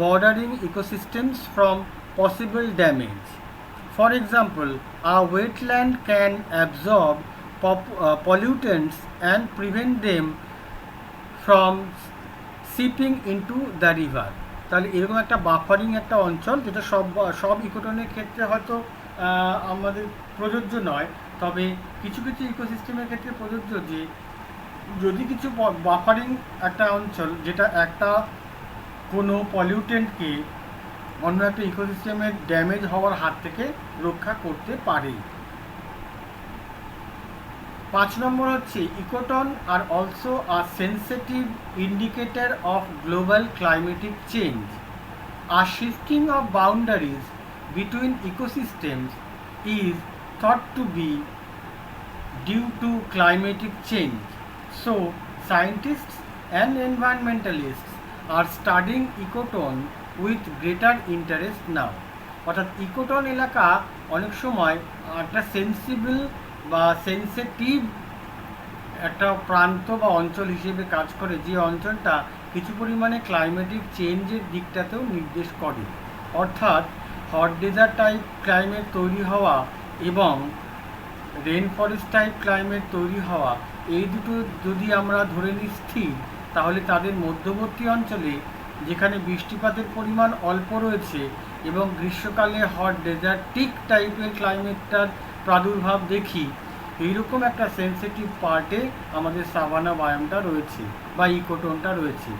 bordering ecosystems from possible damage. For example, a wetland can absorb pollutants and prevent them from seeping into the river. তাহলে এরকম একটা বাফারিং একটা অঞ্চল যেটা সব ইকোটনের ক্ষেত্রে হয়তো আমাদের প্রযোজ্য নয়, তবে কিছু কিছু ইকোসিস্টেমের ক্ষেত্রে প্রযোজ্য যে যদি কিছু বাফারিং একটা অঞ্চল যেটা একটা কোনো পলিউটেন্টকে অন্য একটা ইকোসিস্টেমের ড্যামেজ হওয়ার হাত থেকে রক্ষা করতে পারে। 5 নম্বর হচ্ছে ecotone are also a sensitive indicator of global climatic change. A shifting of boundaries between ecosystems is thought to be due to climatic change. So, scientists and environmentalists are studying ecotone with greater interest now. অর্থাৎ ecotone এলাকা অনেক সময় একটা sensible বা sensitive একটা প্রান্ত বা অঞ্চল হিসেবে কাজ করে, যে অঞ্চলটা কিছু পরিমাণে ক্লাইমেটিক চেঞ্জের দিকটাতেও নির্দেশ করে। অর্থাৎ হট ডেজার্ট টাইপ ক্লাইমেট তৈরি হওয়া এবং রেন ফরেস্ট টাইপ ক্লাইমেট তৈরি হওয়া, এই দুটো যদি আমরা ধরে নিই স্থির, তাহলে তাদের মধ্যবর্তী অঞ্চলে যেখানে বৃষ্টিপাতের পরিমাণ অল্প রয়েছে এবং গ্রীষ্মকালে হট ডেজার্টিক টাইপের ক্লাইমেটটার প্রাদুর্ভাব দেখি, এইরকম একটা সেন্সিটিভ পার্টে আমাদের সাভানা বায়োমটা রয়েছে বা ইকোটনটা রয়েছে।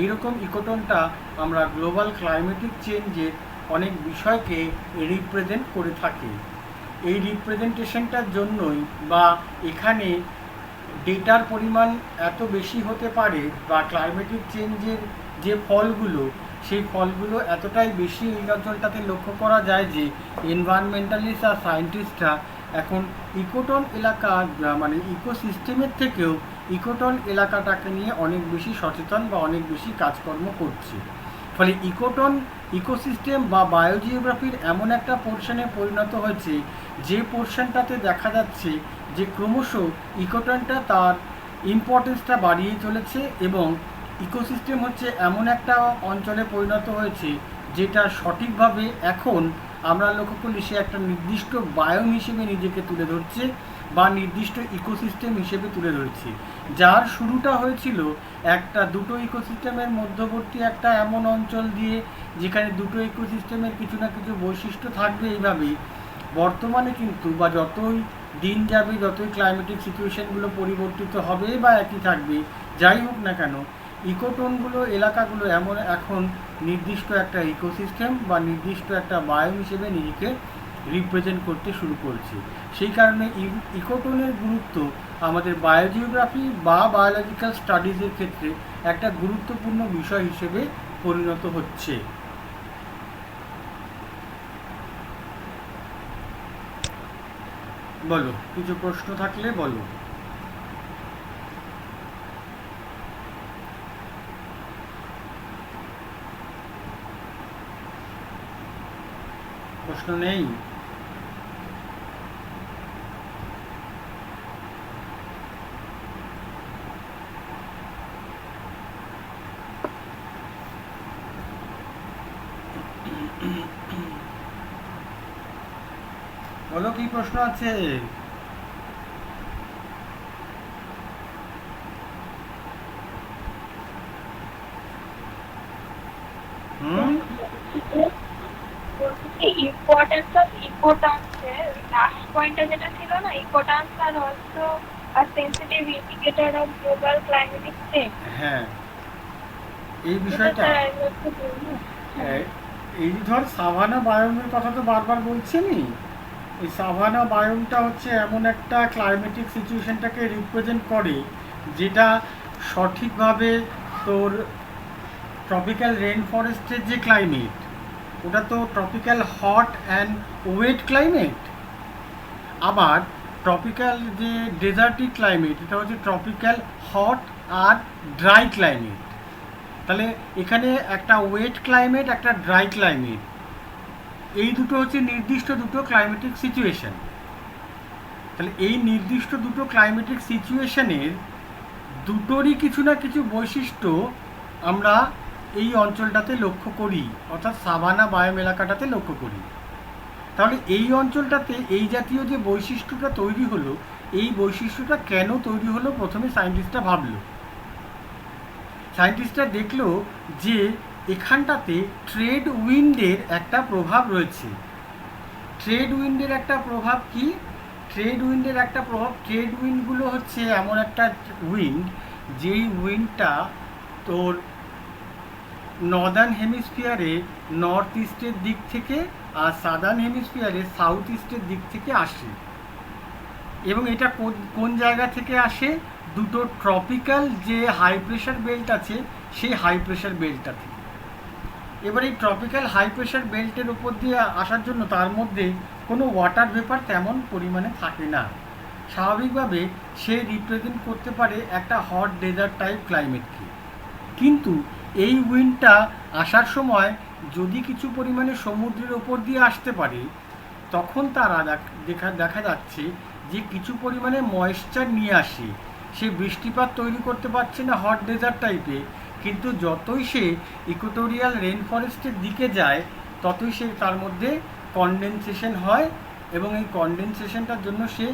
এইরকম ইকোটনটা আমরা গ্লোবাল ক্লাইমেটিক চেঞ্জের অনেক বিষয়কে রিপ্রেজেন্ট করে থাকি। এই রিপ্রেজেন্টেশনটার জন্যই বা এখানে ডেটার পরিমাণ এত বেশি হতে পারে বা ক্লাইমেটিক চেঞ্জের যে ফলগুলো, সেই ফলগুলো এতটাই বেশি এই অঞ্চলটাতে লক্ষ্য করা যায় যে এনভায়রনমেন্টালিস্ট আর সায়েন্টিস্টরা এখন ইকোটন এলাকা মানে ইকোসিস্টেমের থেকেও ইকোটন এলাকাটাকে নিয়ে অনেক বেশি সচেতন বা অনেক বেশি কাজকর্ম করছে। ফলে ইকোসিস্টেম বা বায়োজিওগ্রাফির এমন একটা পোর্শনে পরিণত হয়েছে যে পোর্শনটাতে দেখা যাচ্ছে যে ক্রমশ ইকোটনটা তার ইম্পর্টেন্সটা বাড়িয়ে চলেছে এবং ইকোসিস্টেম হচ্ছে এমন একটা অঞ্চলে পরিণত হয়েছে যেটা সঠিকভাবে এখন আমরা লক্ষ্য করলে সে একটা নির্দিষ্ট বায়োম হিসেবে নিজেকে তুলে ধরছে বা নির্দিষ্ট ইকোসিস্টেম হিসেবে তুলে ধরছে। যার শুরুটা হয়েছিল দুটো ইকোসিস্টেমের মধ্যবর্তী একটা এমন অঞ্চল দিয়ে যেখানে দুটো ইকোসিস্টেমের কিছু না কিছু বৈশিষ্ট্য থাকবে, এইভাবেই বর্তমানে কিন্তু বা যতই দিন যাবে যতই ক্লাইমেটিক সিচুয়েশনগুলো পরিবর্তিত হবে বা একই থাকবে, যাই হোক না কেন ইকোটনগুলো এলাকাগুলো এখন নির্দিষ্ট একটা ইকোসিস্টেম বা নির্দিষ্ট একটা বায়োম হিসেবে নিজেকে রিপ্রেজেন্ট করতে শুরু করছে। সেই কারণে ইকোটোনের গুরুত্ব আমাদের বায়োজিওগ্রাফি বা বায়োলজিক্যাল স্টাডিজের ক্ষেত্রে একটা গুরুত্বপূর্ণ বিষয় হিসেবে পরিণত হচ্ছে। বলো, কিছু প্রশ্ন থাকলে বলো। প্রশ্ন নেই? বলো, কি প্রশ্ন আছে? ইম্পর্টেন্স অফ ইকোটার্মসের লাস্ট পয়েন্টটা যেটা ছিল না, ecotones are also a sensitive indicator of global climatic change. হ্যাঁ, এই বিষয়টা এই ধর সাভানা বায়োমের কথা তো বারবার বলছেনই। এই সাভানা বায়োমটা হচ্ছে এমন একটা ক্লাইমেটিক সিচুয়েশনটাকে রিপ্রেজেন্ট করে যেটা সঠিকভাবে তোর ট্রপিক্যাল রেন ফরেস্টের যে ক্লাইমেট, ওটা তো tropical hot and wet climate. আবার ট্রপিক্যাল যে ডেজার্টিক ক্লাইমেট, এটা হচ্ছে ট্রপিক্যাল হট আর ড্রাই ক্লাইমেট। তাহলে এখানে একটা ওয়েট ক্লাইমেট, একটা ড্রাই ক্লাইমেট, এই দুটো হচ্ছে নির্দিষ্ট দুটো ক্লাইমেটিক সিচুয়েশন। তাহলে এই নির্দিষ্ট দুটো ক্লাইমেটিক সিচুয়েশনের দুটোরই কিছু না কিছু বৈশিষ্ট্য আমরা এই অঞ্চলটাতে লক্ষ্য করি, অর্থাৎ সাভানা বায়োম এলাকাটাতে লক্ষ্য করি। তাহলে এই অঞ্চলটাতে এই জাতীয় যে বৈশিষ্ট্যটা তৈরি হলো, এই বৈশিষ্ট্যটা কেন তৈরি হলো প্রথমে সায়েন্টিস্টরা ভাবলো। সায়েন্টিস্টরা দেখলো যে এখানটাতে ট্রেড উইন্ডের একটা প্রভাব রয়েছে। ট্রেড উইন্ডের একটা প্রভাব কি? ট্রেড উইন্ডের একটা প্রভাব, ট্রেড উইন্ডগুলো হচ্ছে এমন একটা উইন্ড, যেই উইন্ডটা তোর নর্দার্ন হেমিস্ফিয়ারে নর্থ ইস্টের দিক থেকে আর সাদার্ন হেমিস্ফিয়ারে সাউথ ইস্টের দিক থেকে আসে। এবং এটা কোন জায়গা থেকে আসে? দুটো ট্রপিক্যাল যে হাই প্রেশার বেল্ট আছে, সেই হাই প্রেশার বেল্টটা থেকে। এবার এই ট্রপিক্যাল হাই প্রেশার বেল্টের উপর দিয়ে আসার জন্য তার মধ্যে কোনো ওয়াটার ভেপার তেমন পরিমাণে থাকে না। স্বাভাবিকভাবে সে রিপ্রেজেন্ট করতে পারে একটা হট ডেজার্ট টাইপ ক্লাইমেটকে। কিন্তু এই উইন্ডটা আসার সময় যদি কিছু পরিমাণে সমুদ্রের ওপর দিয়ে আসতে পারে, তখন তারা দেখা যাচ্ছে যে কিছু পরিমাণে ময়েশ্চার নিয়ে আসে। সে বৃষ্টিপাত তৈরি করতে পারছে না হট ডেজার্ট টাইপে, কিন্তু যতই সে ইকুটোরিয়াল রেন ফরেস্টের দিকে যায়, ততই সে তার মধ্যে কনডেনসেশন হয়। এবং এই কনডেনসেশনটার জন্য সে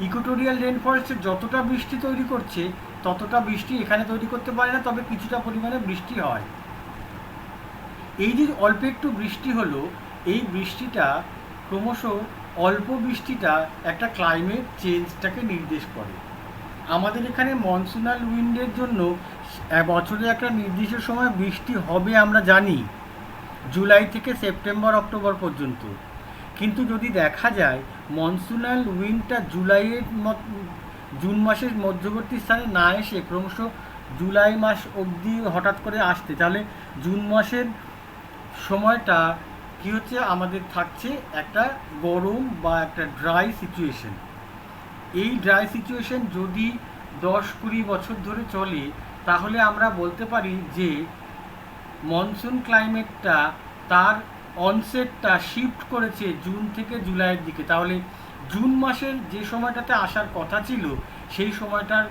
ইকুটোরিয়াল রেন ফরেস্টে যতটা বৃষ্টি তৈরি করছে, ততটা বৃষ্টি এখানে তৈরি করতে পারে না, তবে কিছুটা পরিমাণে বৃষ্টি হয়। এই যে অল্প একটু বৃষ্টি হলো, এই বৃষ্টিটা ক্রমশ অল্প বৃষ্টিটা একটা ক্লাইমেট চেঞ্জটাকে নির্দেশ করে। আমাদের এখানে মনসুনাল উইন্ডের জন্য বছরে একটা নির্দিষ্ট সময় বৃষ্টি হবে আমরা জানি, জুলাই থেকে সেপ্টেম্বর অক্টোবর পর্যন্ত। কিন্তু যদি দেখা যায় মনসুনাল উইন্ডটা জুন মাসের মধ্যবর্তী স্থানে না এসে ক্রমশ জুলাই মাস অবধি হঠাৎ করে আসতে, তাহলে জুন মাসের সময়টা কি হচ্ছে, আমাদের থাকছে একটা গরম বা একটা ড্রাই সিচুয়েশন। এই ড্রাই সিচুয়েশন যদি 10-20 বছর ধরে চলে, তাহলে আমরা বলতে পারি যে মনসুন ক্লাইমেটটা তার অনসেটটা শিফট করেছে জুন থেকে জুলাইয়ের দিকে। তাহলে জুন মাসের যে সময়টাতে আসার কথা ছিল, সেই সময়টার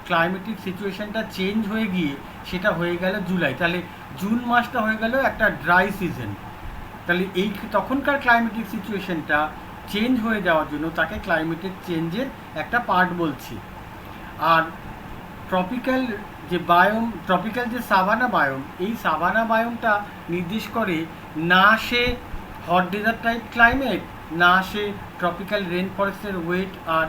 ক্লাইমেটিক সিচুয়েশনটা চেঞ্জ হয়ে গিয়ে সেটা হয়ে গেল জুলাই। তাহলে জুন মাসটা হয়ে গেল একটা ড্রাই সিজন। তাহলে এই তখনকার ক্লাইমেটিক সিচুয়েশনটা চেঞ্জ হয়ে যাওয়ার জন্য তাকে ক্লাইমেটিক চেঞ্জের একটা পার্ট বলছি। আর ট্রপিক্যাল যে সাভানা বায়োম, এই সাভানা বায়োমটা নির্দেশ করে না সে হট ডেজার্ট টাইপ ক্লাইমেট, না সে ট্রপিক্যাল রেন ফরেস্টের ওয়েট আর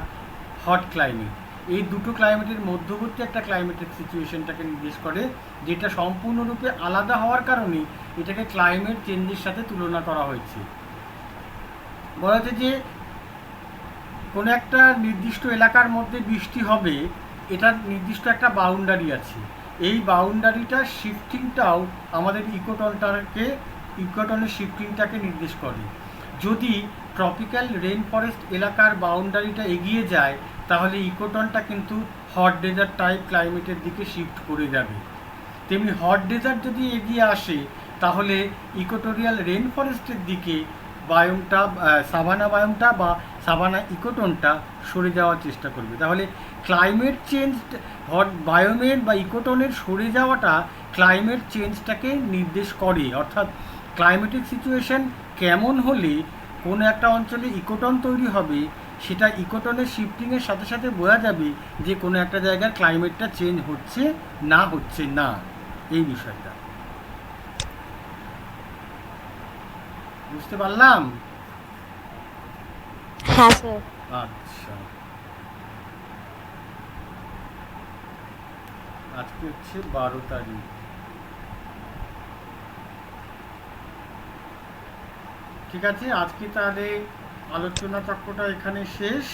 হট ক্লাইমেট। এই দুটো ক্লাইমেটের মধ্যবর্তী একটা ক্লাইমেটিক সিচুয়েশনটাকে নির্দেশ করে, যেটা সম্পূর্ণরূপে আলাদা হওয়ার কারণে এটাকে ক্লাইমেট চেঞ্জের সাথে তুলনা করা হয়েছে। বলা হচ্ছে যে কোনো একটা নির্দিষ্ট এলাকার মধ্যে বৃষ্টি হবে, এটার নির্দিষ্ট একটা বাউন্ডারি আছে। এই বাউন্ডারিটার শিফটিংটাও আমাদের ইকোটনের শিফটিংটাকে নির্দেশ করে। যদি ট্রপিক্যাল রেন ফরেস্ট এলাকার বাউন্ডারিটা এগিয়ে যায়, তাহলে ইকোটনটা কিন্তু হট ডেজার্ট টাইপ ক্লাইমেটের দিকে শিফট করে যাবে। তেমনি হট ডেজার্ট যদি এগিয়ে আসে, তাহলে ইকোটোরিয়াল রেন ফরেস্টের দিকে বায়োমটা সাভানা বায়োমটা বা সাভানা ইকোটনটা সরে যাওয়ার চেষ্টা করবে। তাহলে ক্লাইমেট চেঞ্জ, হট বায়োমের বা ইকোটনের সরে যাওয়াটা ক্লাইমেট চেঞ্জটাকে নির্দেশ করে। অর্থাৎ ক্লাইমেটিক সিচুয়েশন কেমন হলে কোনো একটা অঞ্চলে ইকোটন তৈরি হবে, সেটা ইকোটনের শিফটিংয়ের সাথে সাথে বোঝা যাবে যে কোনো একটা জায়গার ক্লাইমেটটা চেঞ্জ হচ্ছে না হচ্ছে না, এই বিষয়টা বুঝতে পারলাম। হ্যাঁ স্যার। আচ্ছা, আজকে হচ্ছে 12 তারিখ। ঠিক আছে, আজকে তাহলে আলোচনা চক্রটা এখানে শেষ।